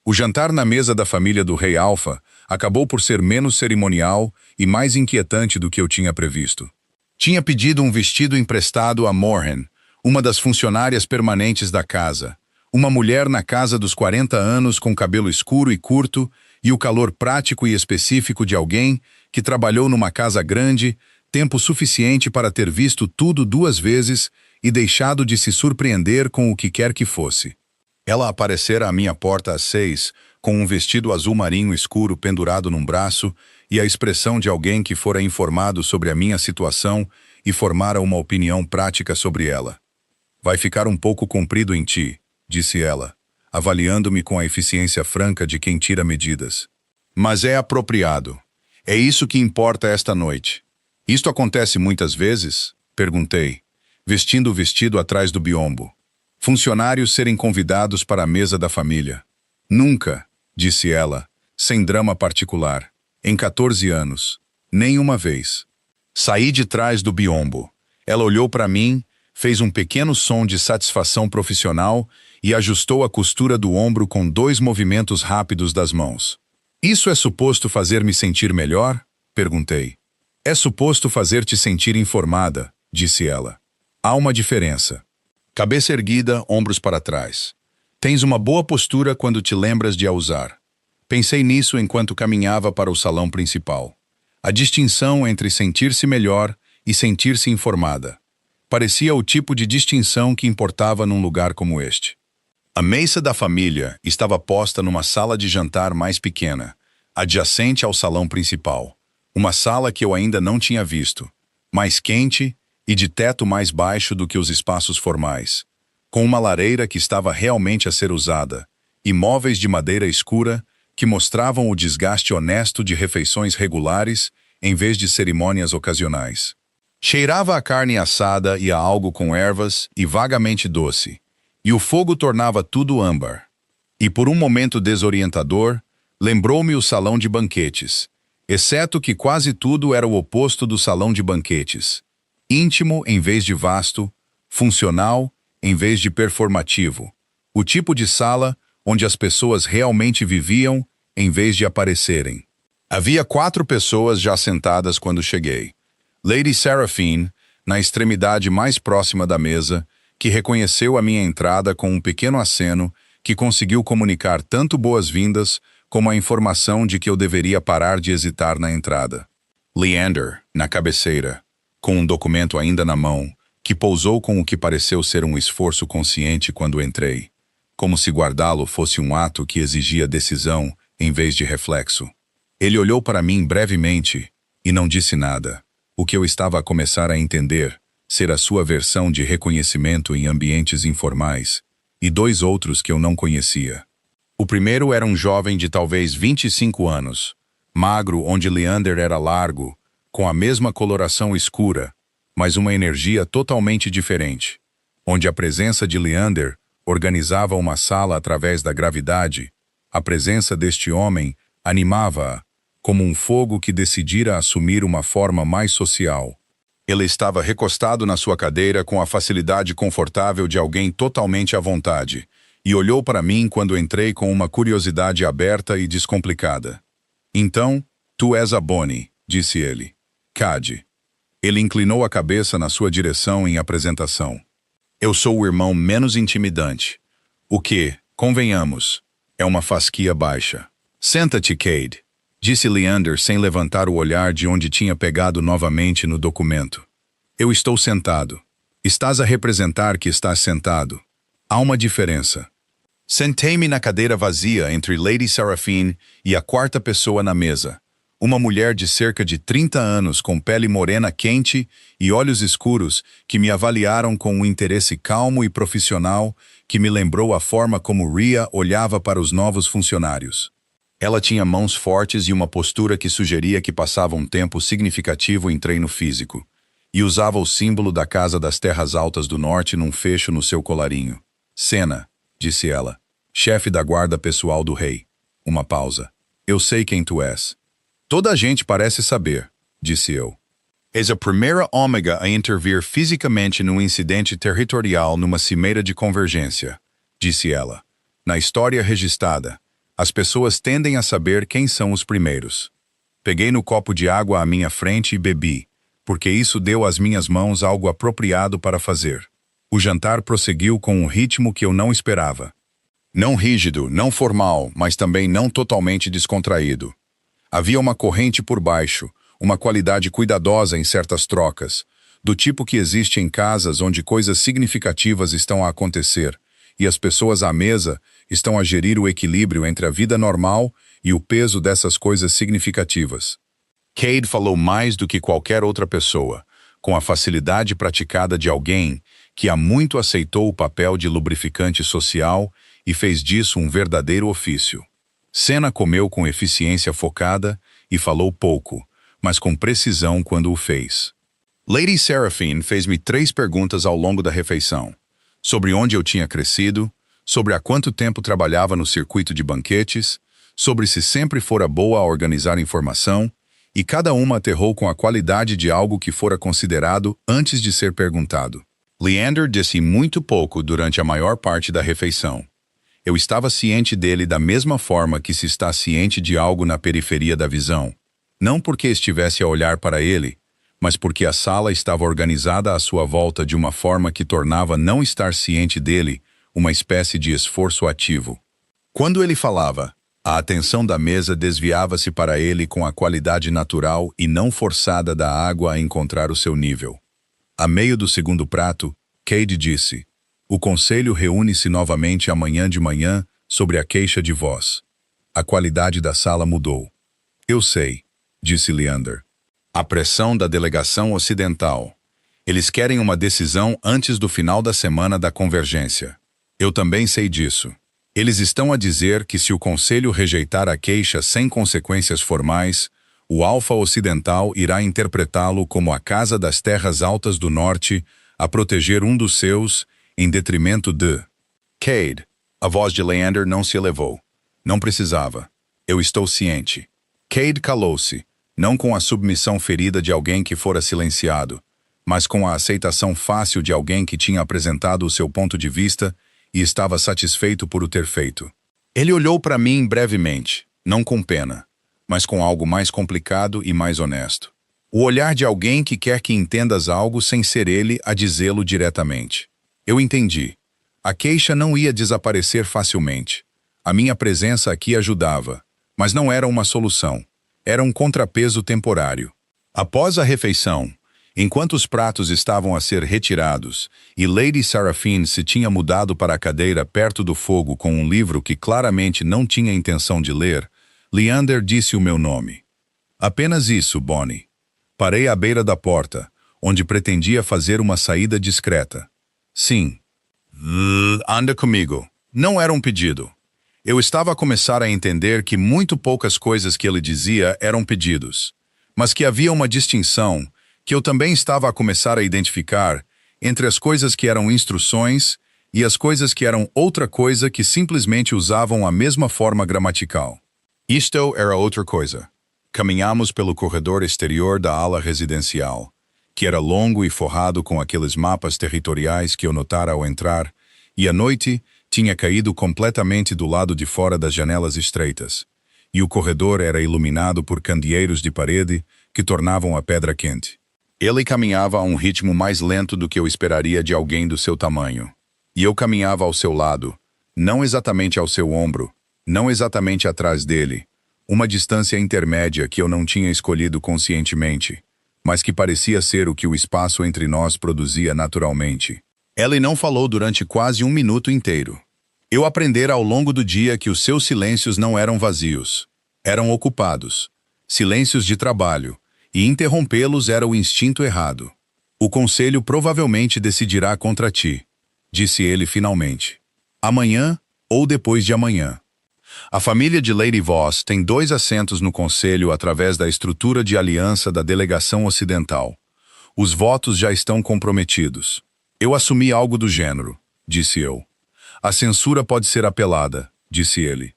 O jantar na mesa da família do rei Alpha acabou por ser menos cerimonial e mais inquietante do que eu tinha previsto. Tinha pedido um vestido emprestado a Morhen, uma das funcionárias permanentes da casa, uma mulher na casa dos 40 anos com cabelo escuro e curto e o calor prático e específico de alguém que trabalhou numa casa grande, tempo suficiente para ter visto tudo 2 vezes e deixado de se surpreender com o que quer que fosse. Ela aparecera à minha porta às 6, com um vestido azul marinho escuro pendurado num braço e a expressão de alguém que fora informado sobre a minha situação e formara uma opinião prática sobre ela. Vai ficar um pouco comprido em ti, disse ela, avaliando-me com a eficiência franca de quem tira medidas. Mas é apropriado. É isso que importa esta noite. Isto acontece muitas vezes? Perguntei, vestindo o vestido atrás do biombo. Funcionários serem convidados para a mesa da família. Nunca, disse ela, sem drama particular. Em 14 anos. Nem uma vez. Saí de trás do biombo. Ela olhou para mim, fez um pequeno som de satisfação profissional e ajustou a costura do ombro com 2 movimentos rápidos das mãos. Isso é suposto fazer-me sentir melhor? Perguntei. É suposto fazer-te sentir informada, disse ela. Há uma diferença. Cabeça erguida, ombros para trás. Tens uma boa postura quando te lembras de a usar. Pensei nisso enquanto caminhava para o salão principal. A distinção entre sentir-se melhor e sentir-se informada. Parecia o tipo de distinção que importava num lugar como este. A mesa da família estava posta numa sala de jantar mais pequena, adjacente ao salão principal. Uma sala que eu ainda não tinha visto, mais quente e de teto mais baixo do que os espaços formais, com uma lareira que estava realmente a ser usada, e móveis de madeira escura que mostravam o desgaste honesto de refeições regulares em vez de cerimônias ocasionais. Cheirava a carne assada e a algo com ervas e vagamente doce, e o fogo tornava tudo âmbar. E por um momento desorientador, lembrou-me o salão de banquetes, exceto que quase tudo era o oposto do salão de banquetes. Íntimo em vez de vasto, funcional em vez de performativo. O tipo de sala onde as pessoas realmente viviam em vez de aparecerem. Havia 4 pessoas já sentadas quando cheguei. Lady Seraphine, na extremidade mais próxima da mesa, que reconheceu a minha entrada com um pequeno aceno que conseguiu comunicar tanto boas-vindas como a informação de que eu deveria parar de hesitar na entrada. Leander, na cabeceira, com um documento ainda na mão, que pousou com o que pareceu ser um esforço consciente quando entrei, como se guardá-lo fosse um ato que exigia decisão em vez de reflexo. Ele olhou para mim brevemente e não disse nada, o que eu estava a começar a entender ser a sua versão de reconhecimento em ambientes informais, e 2 outros que eu não conhecia. O primeiro era um jovem de talvez 25 anos, magro onde Leander era largo, com a mesma coloração escura, mas uma energia totalmente diferente, onde a presença de Leander organizava uma sala através da gravidade. A presença deste homem animava-a, como um fogo que decidira assumir uma forma mais social. Ele estava recostado na sua cadeira com a facilidade confortável de alguém totalmente à vontade, e olhou para mim quando entrei com uma curiosidade aberta e descomplicada. Então, tu és a Bonnie, disse ele. Cade. Ele inclinou a cabeça na sua direção em apresentação. Eu sou o irmão menos intimidante, o que, convenhamos, é uma fasquia baixa. Senta-te, Cade, disse Leander sem levantar o olhar de onde tinha pegado novamente no documento. Eu estou sentado. Estás a representar que estás sentado. Há uma diferença. Sentei-me na cadeira vazia entre Lady Seraphine e a 4ª pessoa na mesa. Uma mulher de cerca de 30 anos com pele morena quente e olhos escuros que me avaliaram com um interesse calmo e profissional que me lembrou a forma como Rhea olhava para os novos funcionários. Ela tinha mãos fortes e uma postura que sugeria que passava um tempo significativo em treino físico, e usava o símbolo da Casa das Terras Altas do Norte num fecho no seu colarinho. Senna, disse ela, chefe da guarda pessoal do rei. Uma pausa. Eu sei quem tu és. Toda a gente parece saber, disse eu. És a primeira ômega a intervir fisicamente num incidente territorial numa cimeira de convergência, disse ela. Na história registrada, as pessoas tendem a saber quem são os primeiros. Peguei no copo de água à minha frente e bebi, porque isso deu às minhas mãos algo apropriado para fazer. O jantar prosseguiu com um ritmo que eu não esperava. Não rígido, não formal, mas também não totalmente descontraído. Havia uma corrente por baixo, uma qualidade cuidadosa em certas trocas, do tipo que existe em casas onde coisas significativas estão a acontecer, e as pessoas à mesa estão a gerir o equilíbrio entre a vida normal e o peso dessas coisas significativas. Cade falou mais do que qualquer outra pessoa, com a facilidade praticada de alguém que há muito aceitou o papel de lubrificante social e fez disso um verdadeiro ofício. Senna comeu com eficiência focada e falou pouco, mas com precisão quando o fez. Lady Seraphine fez-me 3 perguntas ao longo da refeição, sobre onde eu tinha crescido, sobre há quanto tempo trabalhava no circuito de banquetes, sobre se sempre fora boa a organizar informação e cada uma aterrou com a qualidade de algo que fora considerado antes de ser perguntado. Leander disse muito pouco durante a maior parte da refeição. Eu estava ciente dele da mesma forma que se está ciente de algo na periferia da visão. Não porque estivesse a olhar para ele, mas porque a sala estava organizada à sua volta de uma forma que tornava não estar ciente dele uma espécie de esforço ativo. Quando ele falava, a atenção da mesa desviava-se para ele com a qualidade natural e não forçada da água a encontrar o seu nível. A meio do segundo prato, Cade disse: "O conselho reúne-se novamente amanhã de manhã sobre a queixa de voz." A qualidade da sala mudou. "Eu sei", disse Leander. "A pressão da delegação ocidental. Eles querem uma decisão antes do final da semana da convergência. Eu também sei disso. Eles estão a dizer que se o conselho rejeitar a queixa sem consequências formais, o Alfa Ocidental irá interpretá-lo como a Casa das Terras Altas do Norte a proteger um dos seus, em detrimento de..." "Cade." A voz de Leander não se elevou. "Não precisava. Eu estou ciente." Cade calou-se, não com a submissão ferida de alguém que fora silenciado, mas com a aceitação fácil de alguém que tinha apresentado o seu ponto de vista e estava satisfeito por o ter feito. Ele olhou para mim brevemente, não com pena, mas com algo mais complicado e mais honesto. O olhar de alguém que quer que entendas algo sem ser ele a dizê-lo diretamente. Eu entendi. A queixa não ia desaparecer facilmente. A minha presença aqui ajudava, mas não era uma solução. Era um contrapeso temporário. Após a refeição, enquanto os pratos estavam a ser retirados e Lady Seraphine se tinha mudado para a cadeira perto do fogo com um livro que claramente não tinha intenção de ler, Leander disse o meu nome. "Apenas isso, Bonnie." Parei à beira da porta, onde pretendia fazer uma saída discreta. "Sim." "Anda comigo." Não era um pedido. Eu estava a começar a entender que muito poucas coisas que ele dizia eram pedidos, mas que havia uma distinção que eu também estava a começar a identificar entre as coisas que eram instruções e as coisas que eram outra coisa que simplesmente usavam a mesma forma gramatical. Isto era outra coisa. Caminhamos pelo corredor exterior da ala residencial, que era longo e forrado com aqueles mapas territoriais que eu notara ao entrar, e a noite tinha caído completamente do lado de fora das janelas estreitas, e o corredor era iluminado por candeeiros de parede que tornavam a pedra quente. Ele caminhava a um ritmo mais lento do que eu esperaria de alguém do seu tamanho. E eu caminhava ao seu lado, não exatamente ao seu ombro, não exatamente atrás dele, uma distância intermédia que eu não tinha escolhido conscientemente, mas que parecia ser o que o espaço entre nós produzia naturalmente. Ele não falou durante quase um minuto inteiro. Eu aprendera ao longo do dia que os seus silêncios não eram vazios, eram ocupados, silêncios de trabalho, e interrompê-los era o instinto errado. "O conselho provavelmente decidirá contra ti", disse ele finalmente. "Amanhã ou depois de amanhã. A família de Lady Voss tem 2 assentos no conselho através da estrutura de aliança da delegação ocidental. Os votos já estão comprometidos." "Eu assumi algo do gênero", disse eu. "A censura pode ser apelada", disse ele.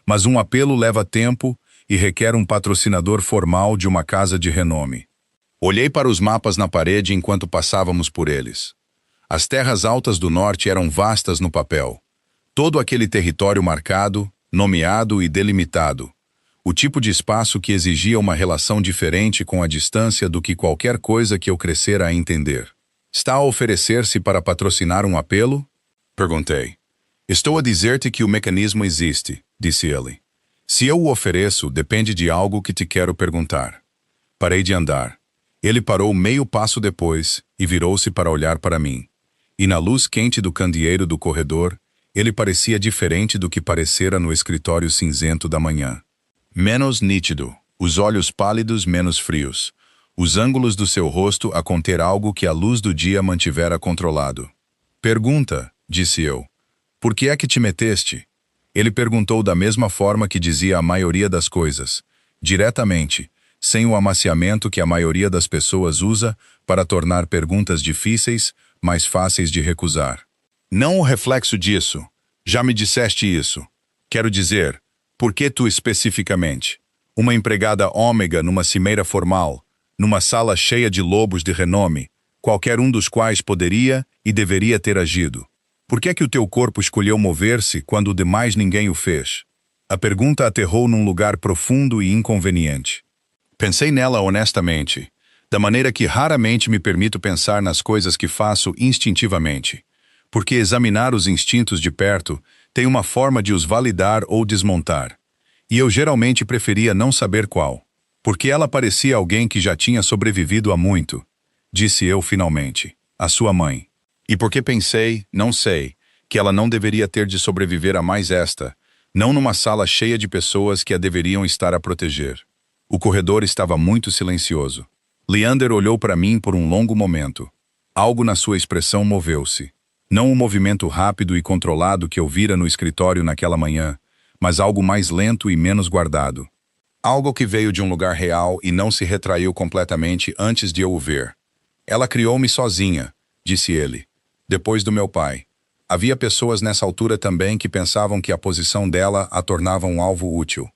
"Mas um apelo leva tempo e requer um patrocinador formal de uma casa de renome." Olhei para os mapas na parede enquanto passávamos por eles. As terras altas do norte eram vastas no papel. Todo aquele território marcado, nomeado e delimitado. O tipo de espaço que exigia uma relação diferente com a distância do que qualquer coisa que eu crescera a entender. "Está a oferecer-se para patrocinar um apelo?" Perguntei. "Estou a dizer-te que o mecanismo existe", disse ele. "Se eu o ofereço, depende de algo que te quero perguntar." Parei de andar. Ele parou meio passo depois e virou-se para olhar para mim. E na luz quente do candeeiro do corredor, ele parecia diferente do que parecera no escritório cinzento da manhã. Menos nítido, os olhos pálidos menos frios, os ângulos do seu rosto a conter algo que a luz do dia mantivera controlado. "Pergunta", disse eu. "Por que é que te meteste?" Ele perguntou da mesma forma que dizia a maioria das coisas, diretamente, sem o amaciamento que a maioria das pessoas usa para tornar perguntas difíceis mais fáceis de recusar. "Não o reflexo disso. Já me disseste isso. Quero dizer, por que tu especificamente? Uma empregada ômega numa cimeira formal, numa sala cheia de lobos de renome, qualquer um dos quais poderia e deveria ter agido. Por que é que o teu corpo escolheu mover-se quando o demais ninguém o fez? A pergunta aterrou num lugar profundo e inconveniente. Pensei nela honestamente, da maneira que raramente me permito pensar nas coisas que faço instintivamente, porque examinar os instintos de perto tem uma forma de os validar ou desmontar, e eu geralmente preferia não saber qual, porque ela parecia alguém que já tinha sobrevivido há muito, disse eu finalmente, a sua mãe. E porque pensei, não sei, que ela não deveria ter de sobreviver a mais esta, não numa sala cheia de pessoas que a deveriam estar a proteger. O corredor estava muito silencioso. Leander olhou para mim por um longo momento. Algo na sua expressão moveu-se. Não o movimento rápido e controlado que eu vira no escritório naquela manhã, mas algo mais lento e menos guardado. Algo que veio de um lugar real e não se retraiu completamente antes de eu o ver. Ela criou-me sozinha, disse ele, depois do meu pai. Havia pessoas nessa altura também que pensavam que a posição dela a tornava um alvo útil.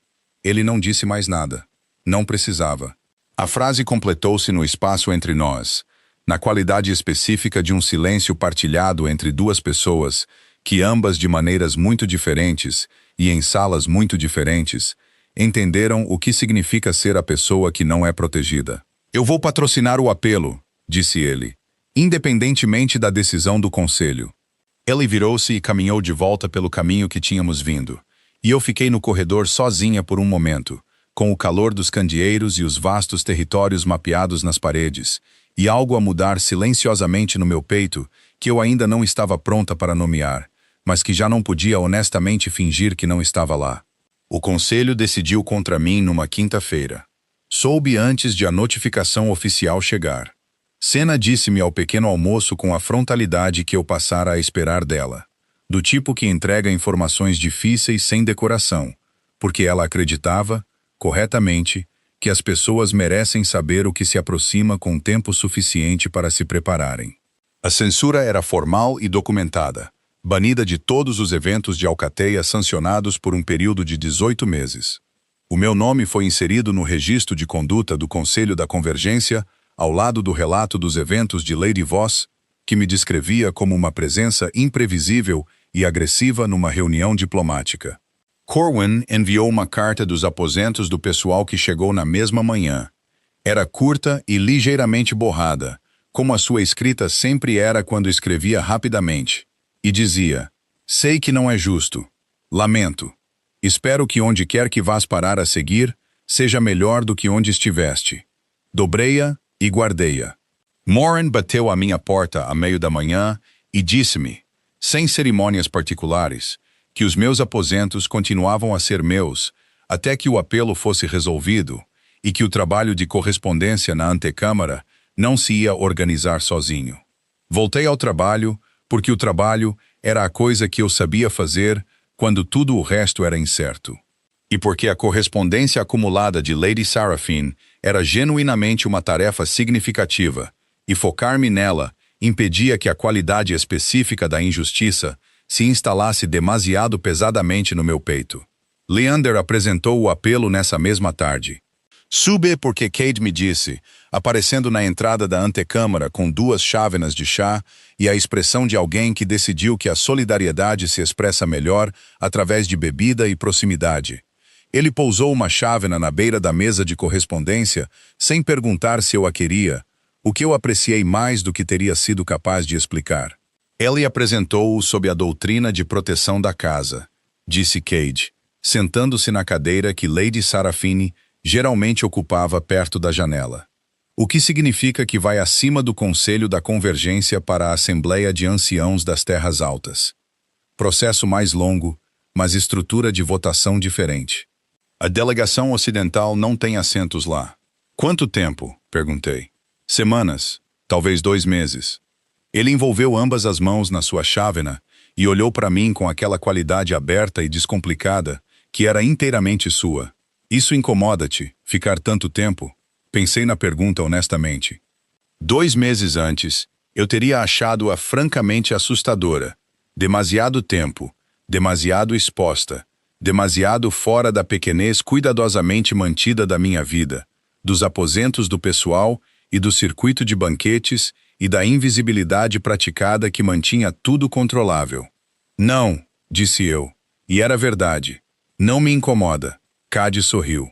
Ele não disse mais nada. Não precisava. A frase completou-se no espaço entre nós, na qualidade específica de um silêncio partilhado entre duas pessoas, que ambas de maneiras muito diferentes e em salas muito diferentes, entenderam o que significa ser a pessoa que não é protegida. Eu vou patrocinar o apelo, disse ele, independentemente da decisão do conselho. Ele virou-se e caminhou de volta pelo caminho que tínhamos vindo, e eu fiquei no corredor sozinha por um momento, com o calor dos candeeiros e os vastos territórios mapeados nas paredes, e algo a mudar silenciosamente no meu peito que eu ainda não estava pronta para nomear, mas que já não podia honestamente fingir que não estava lá. O conselho decidiu contra mim numa quinta-feira. Soube antes de a notificação oficial chegar. Senna disse-me ao pequeno almoço com a frontalidade que eu passara a esperar dela, do tipo que entrega informações difíceis sem decoração, porque ela acreditava, corretamente, que as pessoas merecem saber o que se aproxima com tempo suficiente para se prepararem. A censura era formal e documentada, banida de todos os eventos de alcateia sancionados por um período de 18 meses. O meu nome foi inserido no registro de conduta do Conselho da Convergência, ao lado do relato dos eventos de Lady Voss, que me descrevia como uma presença imprevisível e agressiva numa reunião diplomática. Corwin enviou uma carta dos aposentos do pessoal que chegou na mesma manhã. Era curta e ligeiramente borrada, como a sua escrita sempre era quando escrevia rapidamente, e dizia: sei que não é justo. Lamento. Espero que onde quer que vás parar a seguir, seja melhor do que onde estiveste. Dobrei-a e guardei-a. Moran bateu à minha porta à meio da manhã e disse-me, sem cerimônias particulares, que os meus aposentos continuavam a ser meus, até que o apelo fosse resolvido, e que o trabalho de correspondência na antecâmara não se ia organizar sozinho. Voltei ao trabalho, porque o trabalho era a coisa que eu sabia fazer quando tudo o resto era incerto. E porque a correspondência acumulada de Lady Seraphine era genuinamente uma tarefa significativa, e focar-me nela impedia que a qualidade específica da injustiça se instalasse demasiado pesadamente no meu peito. Leander apresentou o apelo nessa mesma tarde. Sube porque Cade me disse, aparecendo na entrada da antecâmara com 2 chávenas de chá e a expressão de alguém que decidiu que a solidariedade se expressa melhor através de bebida e proximidade. Ele pousou uma chávena na beira da mesa de correspondência sem perguntar se eu a queria, o que eu apreciei mais do que teria sido capaz de explicar. Ele apresentou-o sob a doutrina de proteção da casa, disse Cade, sentando-se na cadeira que Lady Seraphine geralmente ocupava perto da janela. O que significa que vai acima do Conselho da Convergência para a Assembleia de Anciãos das Terras Altas. Processo mais longo, mas estrutura de votação diferente. A delegação ocidental não tem assentos lá. Quanto tempo? Perguntei. Semanas, talvez 2 meses. Ele envolveu ambas as mãos na sua chávena e olhou para mim com aquela qualidade aberta e descomplicada que era inteiramente sua. Isso incomoda-te, ficar tanto tempo? Pensei na pergunta honestamente. 2 meses antes, eu teria achado-a francamente assustadora. Demasiado tempo, demasiado exposta, demasiado fora da pequenez cuidadosamente mantida da minha vida, dos aposentos do pessoal e do circuito de banquetes e da invisibilidade praticada que mantinha tudo controlável. Não, disse eu. E era verdade. Não me incomoda. Cade sorriu.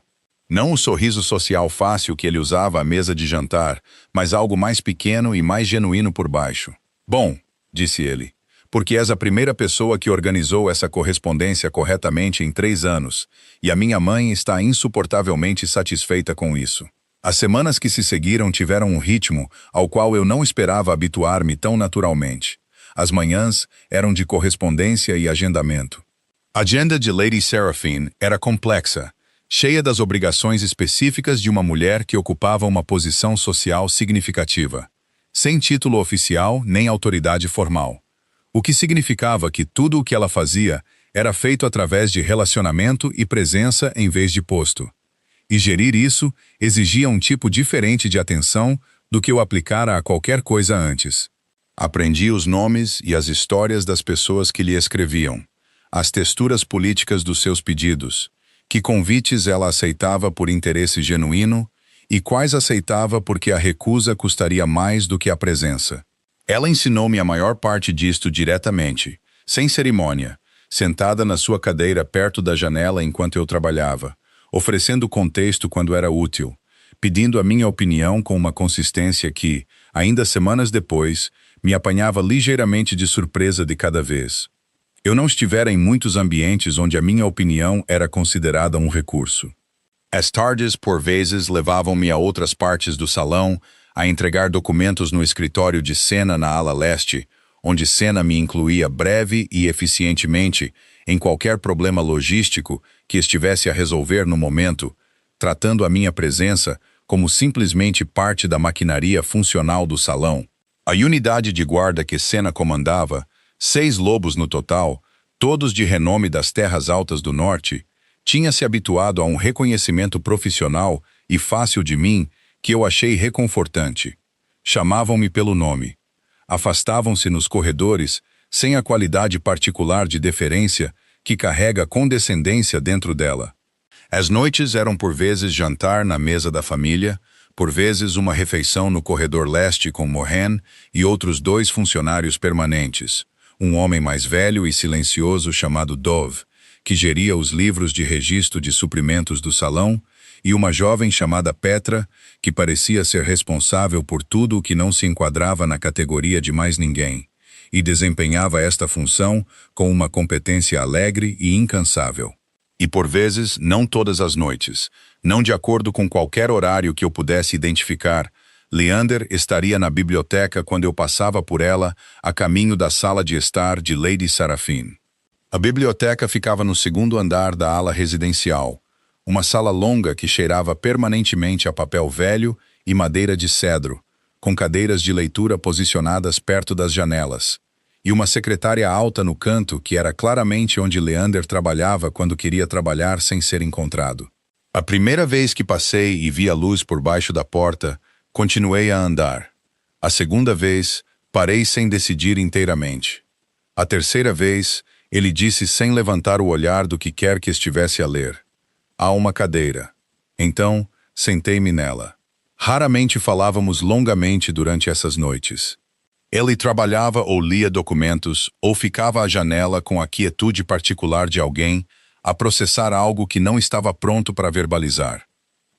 Não o sorriso social fácil que ele usava à mesa de jantar, mas algo mais pequeno e mais genuíno por baixo. Bom, disse ele, porque és a primeira pessoa que organizou essa correspondência corretamente em 3 anos, e a minha mãe está insuportavelmente satisfeita com isso. As semanas que se seguiram tiveram um ritmo ao qual eu não esperava habituar-me tão naturalmente. As manhãs eram de correspondência e agendamento. A agenda de Lady Seraphine era complexa, cheia das obrigações específicas de uma mulher que ocupava uma posição social significativa, sem título oficial nem autoridade formal. O que significava que tudo o que ela fazia era feito através de relacionamento e presença em vez de posto. E gerir isso exigia um tipo diferente de atenção do que eu aplicara a qualquer coisa antes. Aprendi os nomes e as histórias das pessoas que lhe escreviam, as texturas políticas dos seus pedidos, que convites ela aceitava por interesse genuíno e quais aceitava porque a recusa custaria mais do que a presença. Ela ensinou-me a maior parte disto diretamente, sem cerimônia, sentada na sua cadeira perto da janela enquanto eu trabalhava, oferecendo contexto quando era útil, pedindo a minha opinião com uma consistência que, ainda semanas depois, me apanhava ligeiramente de surpresa de cada vez. Eu não estivera em muitos ambientes onde a minha opinião era considerada um recurso. As tardes, por vezes, levavam-me a outras partes do salão, a entregar documentos no escritório de Senna na ala leste, onde Senna me incluía breve e eficientemente em qualquer problema logístico que estivesse a resolver no momento, tratando a minha presença como simplesmente parte da maquinaria funcional do salão. A unidade de guarda que Senna comandava, 6 lobos no total, todos de renome das terras altas do norte, tinha se habituado a um reconhecimento profissional e fácil de mim que eu achei reconfortante. Chamavam-me pelo nome. Afastavam-se nos corredores sem a qualidade particular de deferência que carrega condescendência dentro dela. As noites eram por vezes jantar na mesa da família, por vezes uma refeição no corredor leste com Mohan e outros 2 funcionários permanentes, um homem mais velho e silencioso chamado Dove, que geria os livros de registro de suprimentos do salão, e uma jovem chamada Petra, que parecia ser responsável por tudo o que não se enquadrava na categoria de mais ninguém, e desempenhava esta função com uma competência alegre e incansável. E por vezes, não todas as noites, não de acordo com qualquer horário que eu pudesse identificar, Leander estaria na biblioteca quando eu passava por ela a caminho da sala de estar de Lady Seraphine. A biblioteca ficava no 2º andar da ala residencial, uma sala longa que cheirava permanentemente a papel velho e madeira de cedro, com cadeiras de leitura posicionadas perto das janelas, e uma secretária alta no canto que era claramente onde Leander trabalhava quando queria trabalhar sem ser encontrado. A primeira vez que passei e vi a luz por baixo da porta, continuei a andar. A segunda vez, parei sem decidir inteiramente. A terceira vez, ele disse sem levantar o olhar do que quer que estivesse a ler: "Há uma cadeira." Então, sentei-me nela. Raramente falávamos longamente durante essas noites. Ele trabalhava ou lia documentos, ou ficava à janela com a quietude particular de alguém a processar algo que não estava pronto para verbalizar.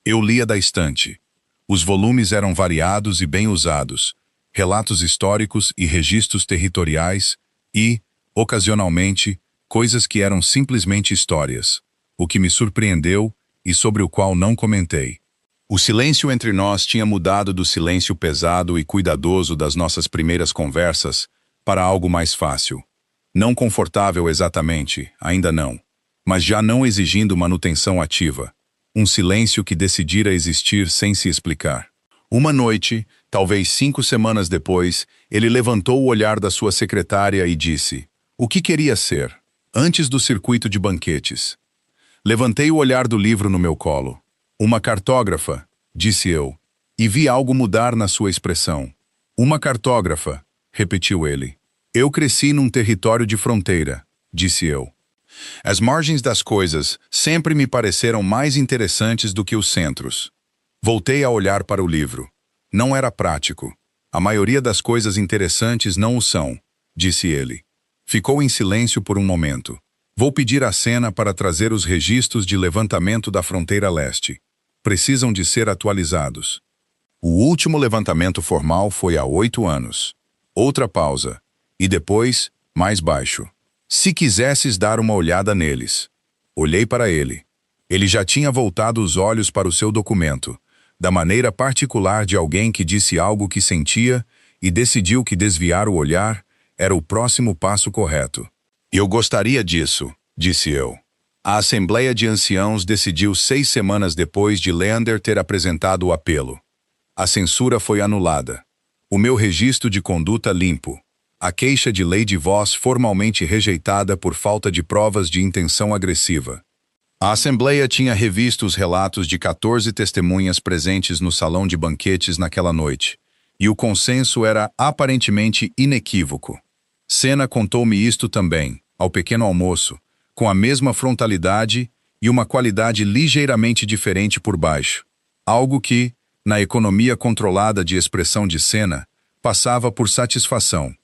Eu lia da estante. Os volumes eram variados e bem usados, relatos históricos e registros territoriais e, ocasionalmente, coisas que eram simplesmente histórias, o que me surpreendeu e sobre o qual não comentei. O silêncio entre nós tinha mudado do silêncio pesado e cuidadoso das nossas primeiras conversas para algo mais fácil. Não confortável exatamente, ainda não, mas já não exigindo manutenção ativa. Um silêncio que decidira existir sem se explicar. Uma noite, talvez 5 semanas depois, ele levantou o olhar da sua secretária e disse: "O que queria ser?" Antes do circuito de banquetes. Levantei o olhar do livro no meu colo. "Uma cartógrafa", disse eu, e vi algo mudar na sua expressão. "Uma cartógrafa", repetiu ele. "Eu cresci num território de fronteira", disse eu. As margens das coisas sempre me pareceram mais interessantes do que os centros. Voltei a olhar para o livro. Não era prático. A maioria das coisas interessantes não o são, disse ele. Ficou em silêncio por um momento. Vou pedir à Sena para trazer os registros de levantamento da fronteira leste. Precisam de ser atualizados. O último levantamento formal foi há 8 anos. Outra pausa. E depois, mais baixo. Se quisesses dar uma olhada neles. Olhei para ele. Ele já tinha voltado os olhos para o seu documento, da maneira particular de alguém que disse algo que sentia e decidiu que desviar o olhar era o próximo passo correto. Eu gostaria disso, disse eu. A Assembleia de Anciãos decidiu 6 semanas depois de Leander ter apresentado o apelo. A censura foi anulada. O meu registro de conduta limpo. A queixa de Lady Voss formalmente rejeitada por falta de provas de intenção agressiva. A Assembleia tinha revisto os relatos de 14 testemunhas presentes no salão de banquetes naquela noite, e o consenso era aparentemente inequívoco. Sena contou-me isto também, ao pequeno almoço, com a mesma frontalidade e uma qualidade ligeiramente diferente por baixo. Algo que, na economia controlada de expressão de Sena, passava por satisfação.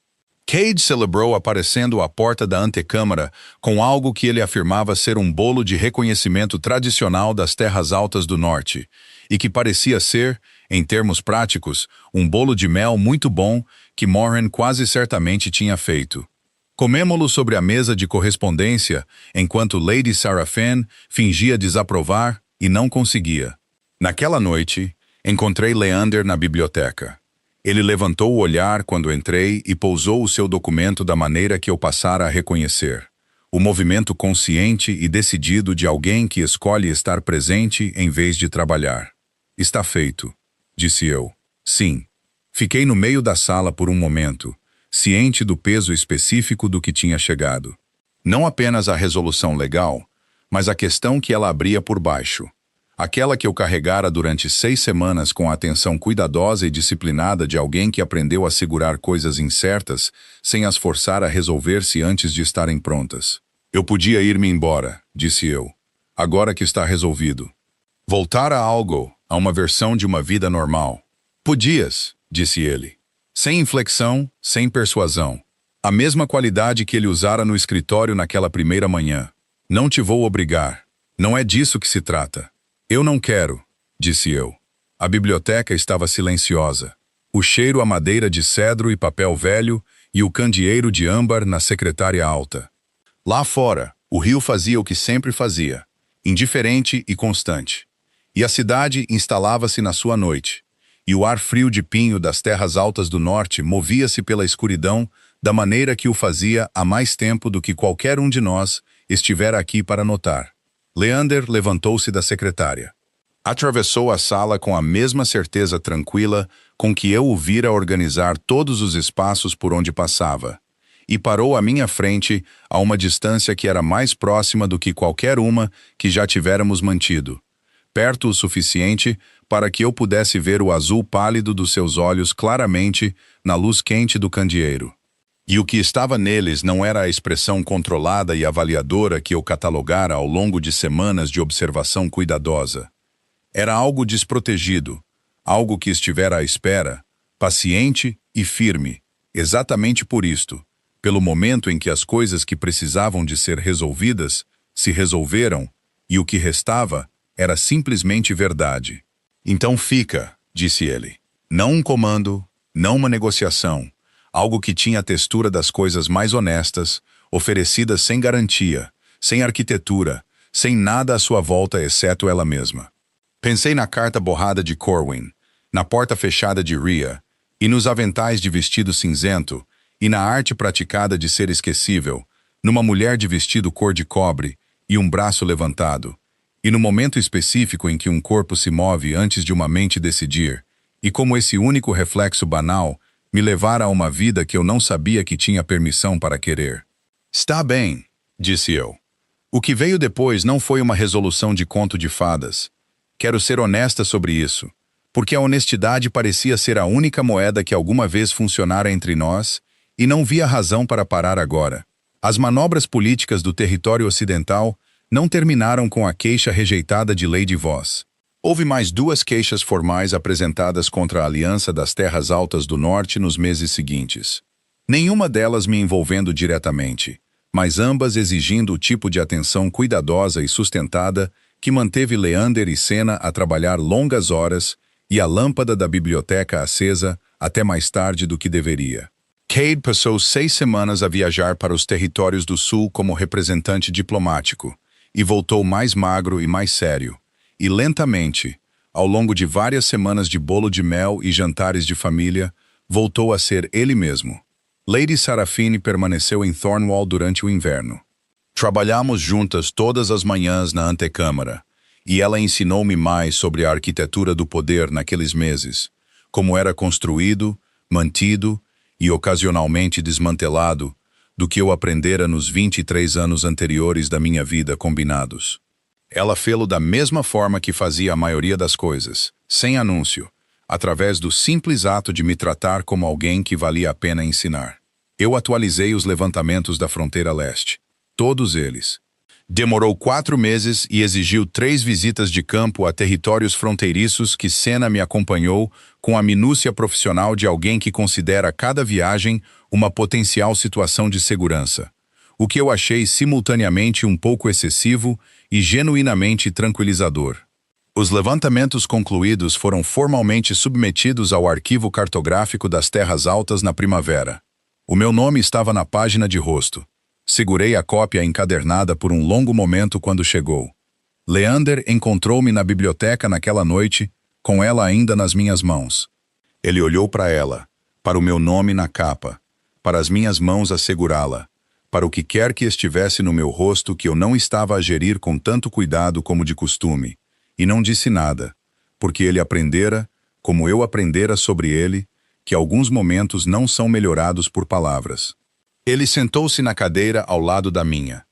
Cade celebrou aparecendo à porta da antecâmara com algo que ele afirmava ser um bolo de reconhecimento tradicional das terras altas do norte, e que parecia ser, em termos práticos, um bolo de mel muito bom que Moran quase certamente tinha feito. Comemo-lo sobre a mesa de correspondência, enquanto Lady Sarah Fenn fingia desaprovar e não conseguia. Naquela noite, encontrei Leander na biblioteca. Ele levantou o olhar quando entrei e pousou o seu documento da maneira que eu passara a reconhecer. O movimento consciente e decidido de alguém que escolhe estar presente em vez de trabalhar. Está feito, disse eu. Sim. Fiquei no meio da sala por um momento, ciente do peso específico do que tinha chegado. Não apenas a resolução legal, mas a questão que ela abria por baixo. Aquela que eu carregara durante 6 semanas com a atenção cuidadosa e disciplinada de alguém que aprendeu a segurar coisas incertas sem as forçar a resolver-se antes de estarem prontas. Eu podia ir-me embora, disse eu, agora que está resolvido. Voltar a algo, a uma versão de uma vida normal. Podias, disse ele. Sem inflexão, sem persuasão. A mesma qualidade que ele usara no escritório naquela primeira manhã. Não te vou obrigar. Não é disso que se trata. Eu não quero, disse eu. A biblioteca estava silenciosa. O cheiro a madeira de cedro e papel velho e o candeeiro de âmbar na secretária alta. Lá fora, o rio fazia o que sempre fazia, indiferente e constante. E a cidade instalava-se na sua noite. E o ar frio de pinho das terras altas do norte movia-se pela escuridão da maneira que o fazia há mais tempo do que qualquer um de nós estivera aqui para notar. Leander levantou-se da secretária. Atravessou a sala com a mesma certeza tranquila com que eu o vira organizar todos os espaços por onde passava, e parou à minha frente a uma distância que era mais próxima do que qualquer uma que já tivéssemos mantido, perto o suficiente para que eu pudesse ver o azul pálido dos seus olhos claramente na luz quente do candeeiro. E o que estava neles não era a expressão controlada e avaliadora que eu catalogara ao longo de semanas de observação cuidadosa. Era algo desprotegido, algo que estivera à espera, paciente e firme, exatamente por isto, pelo momento em que as coisas que precisavam de ser resolvidas se resolveram e o que restava era simplesmente verdade. Então fica, disse ele. Não um comando, não uma negociação. Algo que tinha a textura das coisas mais honestas, oferecidas sem garantia, sem arquitetura, sem nada à sua volta exceto ela mesma. Pensei na carta borrada de Corwin, na porta fechada de Rhea, e nos aventais de vestido cinzento, e na arte praticada de ser esquecível, numa mulher de vestido cor de cobre e um braço levantado, e no momento específico em que um corpo se move antes de uma mente decidir, e como esse único reflexo banal me levara a uma vida que eu não sabia que tinha permissão para querer. Está bem, disse eu. O que veio depois não foi uma resolução de conto de fadas. Quero ser honesta sobre isso, porque a honestidade parecia ser a única moeda que alguma vez funcionara entre nós, e não via razão para parar agora. As manobras políticas do território ocidental não terminaram com a queixa rejeitada de Lady Voss. Houve mais 2 queixas formais apresentadas contra a Aliança das Terras Altas do Norte nos meses seguintes. Nenhuma delas me envolvendo diretamente, mas ambas exigindo o tipo de atenção cuidadosa e sustentada que manteve Leander e Senna a trabalhar longas horas e a lâmpada da biblioteca acesa até mais tarde do que deveria. Cade passou 6 semanas a viajar para os territórios do Sul como representante diplomático e voltou mais magro e mais sério. E lentamente, ao longo de várias semanas de bolo de mel e jantares de família, voltou a ser ele mesmo. Lady Sarafine permaneceu em Thornwall durante o inverno. Trabalhamos juntas todas as manhãs na antecâmara, e ela ensinou-me mais sobre a arquitetura do poder naqueles meses, como era construído, mantido e ocasionalmente desmantelado, do que eu aprendera nos 23 anos anteriores da minha vida combinados. Ela fê-lo da mesma forma que fazia a maioria das coisas, sem anúncio, através do simples ato de me tratar como alguém que valia a pena ensinar. Eu atualizei os levantamentos da fronteira leste, todos eles. Demorou 4 meses e exigiu 3 visitas de campo a territórios fronteiriços que Senna me acompanhou com a minúcia profissional de alguém que considera cada viagem uma potencial situação de segurança, o que eu achei simultaneamente um pouco excessivo e genuinamente tranquilizador. Os levantamentos concluídos foram formalmente submetidos ao Arquivo Cartográfico das Terras Altas na primavera. O meu nome estava na página de rosto. Segurei a cópia encadernada por um longo momento quando chegou. Leander encontrou-me na biblioteca naquela noite, com ela ainda nas minhas mãos. Ele olhou para ela, para o meu nome na capa, para as minhas mãos a segurá-la, para o que quer que estivesse no meu rosto que eu não estava a gerir com tanto cuidado como de costume, e não disse nada, porque ele aprendera, como eu aprendera sobre ele, que alguns momentos não são melhorados por palavras. Ele sentou-se na cadeira ao lado da minha,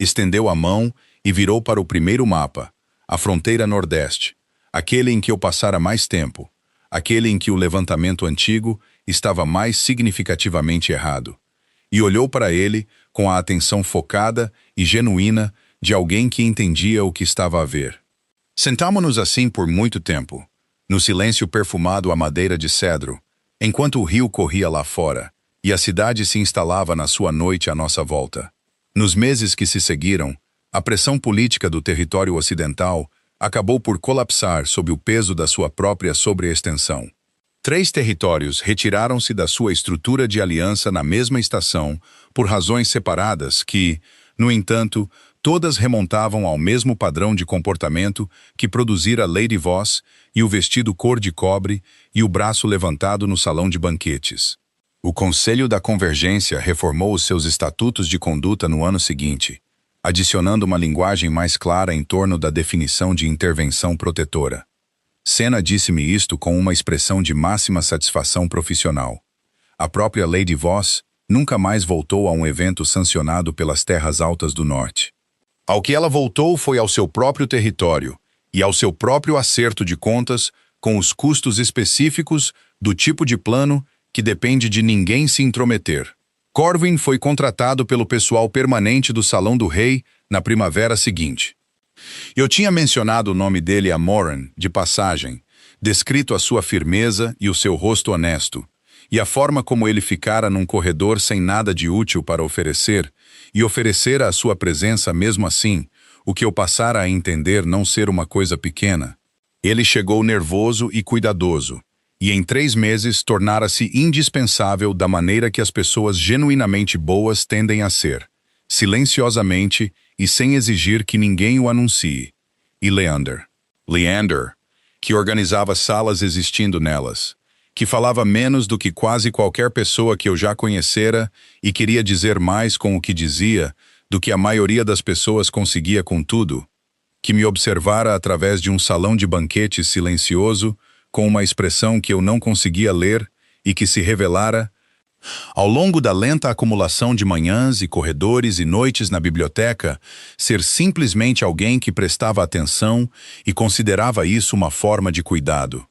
estendeu a mão e virou para o primeiro mapa, a fronteira nordeste, aquele em que eu passara mais tempo, aquele em que o levantamento antigo estava mais significativamente errado, e olhou para ele com a atenção focada e genuína de alguém que entendia o que estava a ver. Sentámo-nos assim por muito tempo, no silêncio perfumado à madeira de cedro, enquanto o rio corria lá fora, e a cidade se instalava na sua noite à nossa volta. Nos meses que se seguiram, a pressão política do território ocidental acabou por colapsar sob o peso da sua própria sobreextensão. 3 territórios retiraram-se da sua estrutura de aliança na mesma estação por razões separadas que, no entanto, todas remontavam ao mesmo padrão de comportamento que produzira Lady Voss e o vestido cor de cobre e o braço levantado no salão de banquetes. O Conselho da Convergência reformou os seus estatutos de conduta no ano seguinte, adicionando uma linguagem mais clara em torno da definição de intervenção protetora. Senna disse-me isto com uma expressão de máxima satisfação profissional. A própria Lady Voss nunca mais voltou a um evento sancionado pelas Terras Altas do Norte. Ao que ela voltou foi ao seu próprio território e ao seu próprio acerto de contas com os custos específicos do tipo de plano que depende de ninguém se intrometer. Corwin foi contratado pelo pessoal permanente do Salão do Rei na primavera seguinte. Eu tinha mencionado o nome dele a Moran, de passagem, descrito a sua firmeza e o seu rosto honesto, e a forma como ele ficara num corredor sem nada de útil para oferecer, e oferecera a sua presença mesmo assim, o que eu passara a entender não ser uma coisa pequena. Ele chegou nervoso e cuidadoso, e em 3 meses tornara-se indispensável da maneira que as pessoas genuinamente boas tendem a ser, silenciosamente e sem exigir que ninguém o anuncie. E Leander, que organizava salas existindo nelas, que falava menos do que quase qualquer pessoa que eu já conhecera e queria dizer mais com o que dizia do que a maioria das pessoas conseguia com tudo, que me observara através de um salão de banquetes silencioso, com uma expressão que eu não conseguia ler e que se revelara, ao longo da lenta acumulação de manhãs e corredores e noites na biblioteca, ser simplesmente alguém que prestava atenção e considerava isso uma forma de cuidado.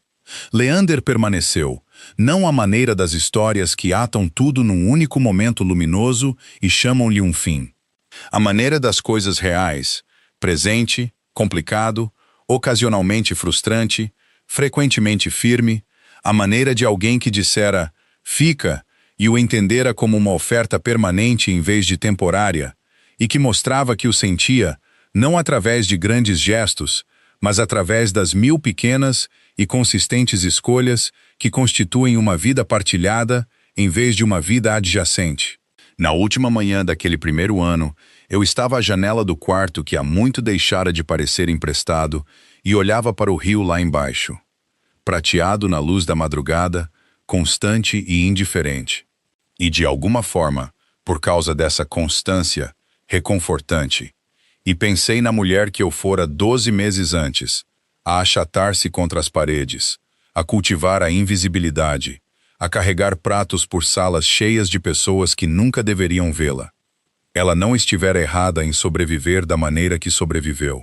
Leander permaneceu, não a maneira das histórias que atam tudo num único momento luminoso e chamam-lhe um fim. A maneira das coisas reais, presente, complicado, ocasionalmente frustrante, frequentemente firme, a maneira de alguém que dissera "fica" e o entendera como uma oferta permanente em vez de temporária, e que mostrava que o sentia, não através de grandes gestos, mas através das 1000 pequenas e consistentes escolhas que constituem uma vida partilhada em vez de uma vida adjacente. Na última manhã daquele primeiro ano, eu estava à janela do quarto que há muito deixara de parecer emprestado e olhava para o rio lá embaixo, prateado na luz da madrugada, constante e indiferente. E de alguma forma, por causa dessa constância, reconfortante. E pensei na mulher que eu fora 12 meses antes, a achatar-se contra as paredes, a cultivar a invisibilidade, a carregar pratos por salas cheias de pessoas que nunca deveriam vê-la. Ela não estivera errada em sobreviver da maneira que sobreviveu.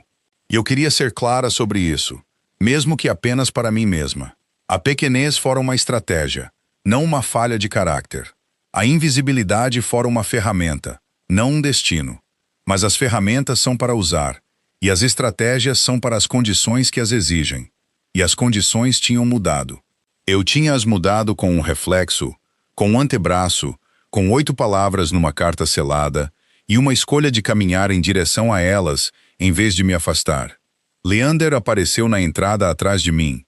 E eu queria ser clara sobre isso, mesmo que apenas para mim mesma. A pequenez fora uma estratégia, não uma falha de caráter. A invisibilidade fora uma ferramenta, não um destino. Mas as ferramentas são para usar, e as estratégias são para as condições que as exigem. E as condições tinham mudado. Eu tinha-as mudado com um reflexo, com um antebraço, com 8 palavras numa carta selada e uma escolha de caminhar em direção a elas em vez de me afastar. Leander apareceu na entrada atrás de mim.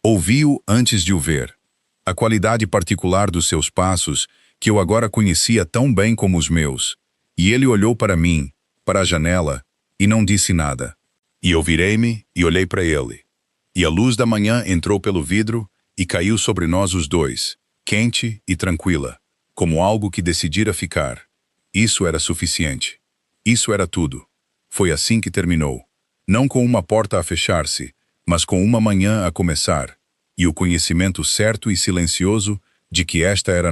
Ouvi-o antes de o ver. A qualidade particular dos seus passos, que eu agora conhecia tão bem como os meus. E ele olhou para mim, para a janela, e não disse nada. E eu virei-me e olhei para ele. E a luz da manhã entrou pelo vidro e caiu sobre nós os dois, quente e tranquila, como algo que decidira ficar. Isso era suficiente. Isso era tudo. Foi assim que terminou. Não com uma porta a fechar-se, mas com uma manhã a começar, e o conhecimento certo e silencioso de que esta era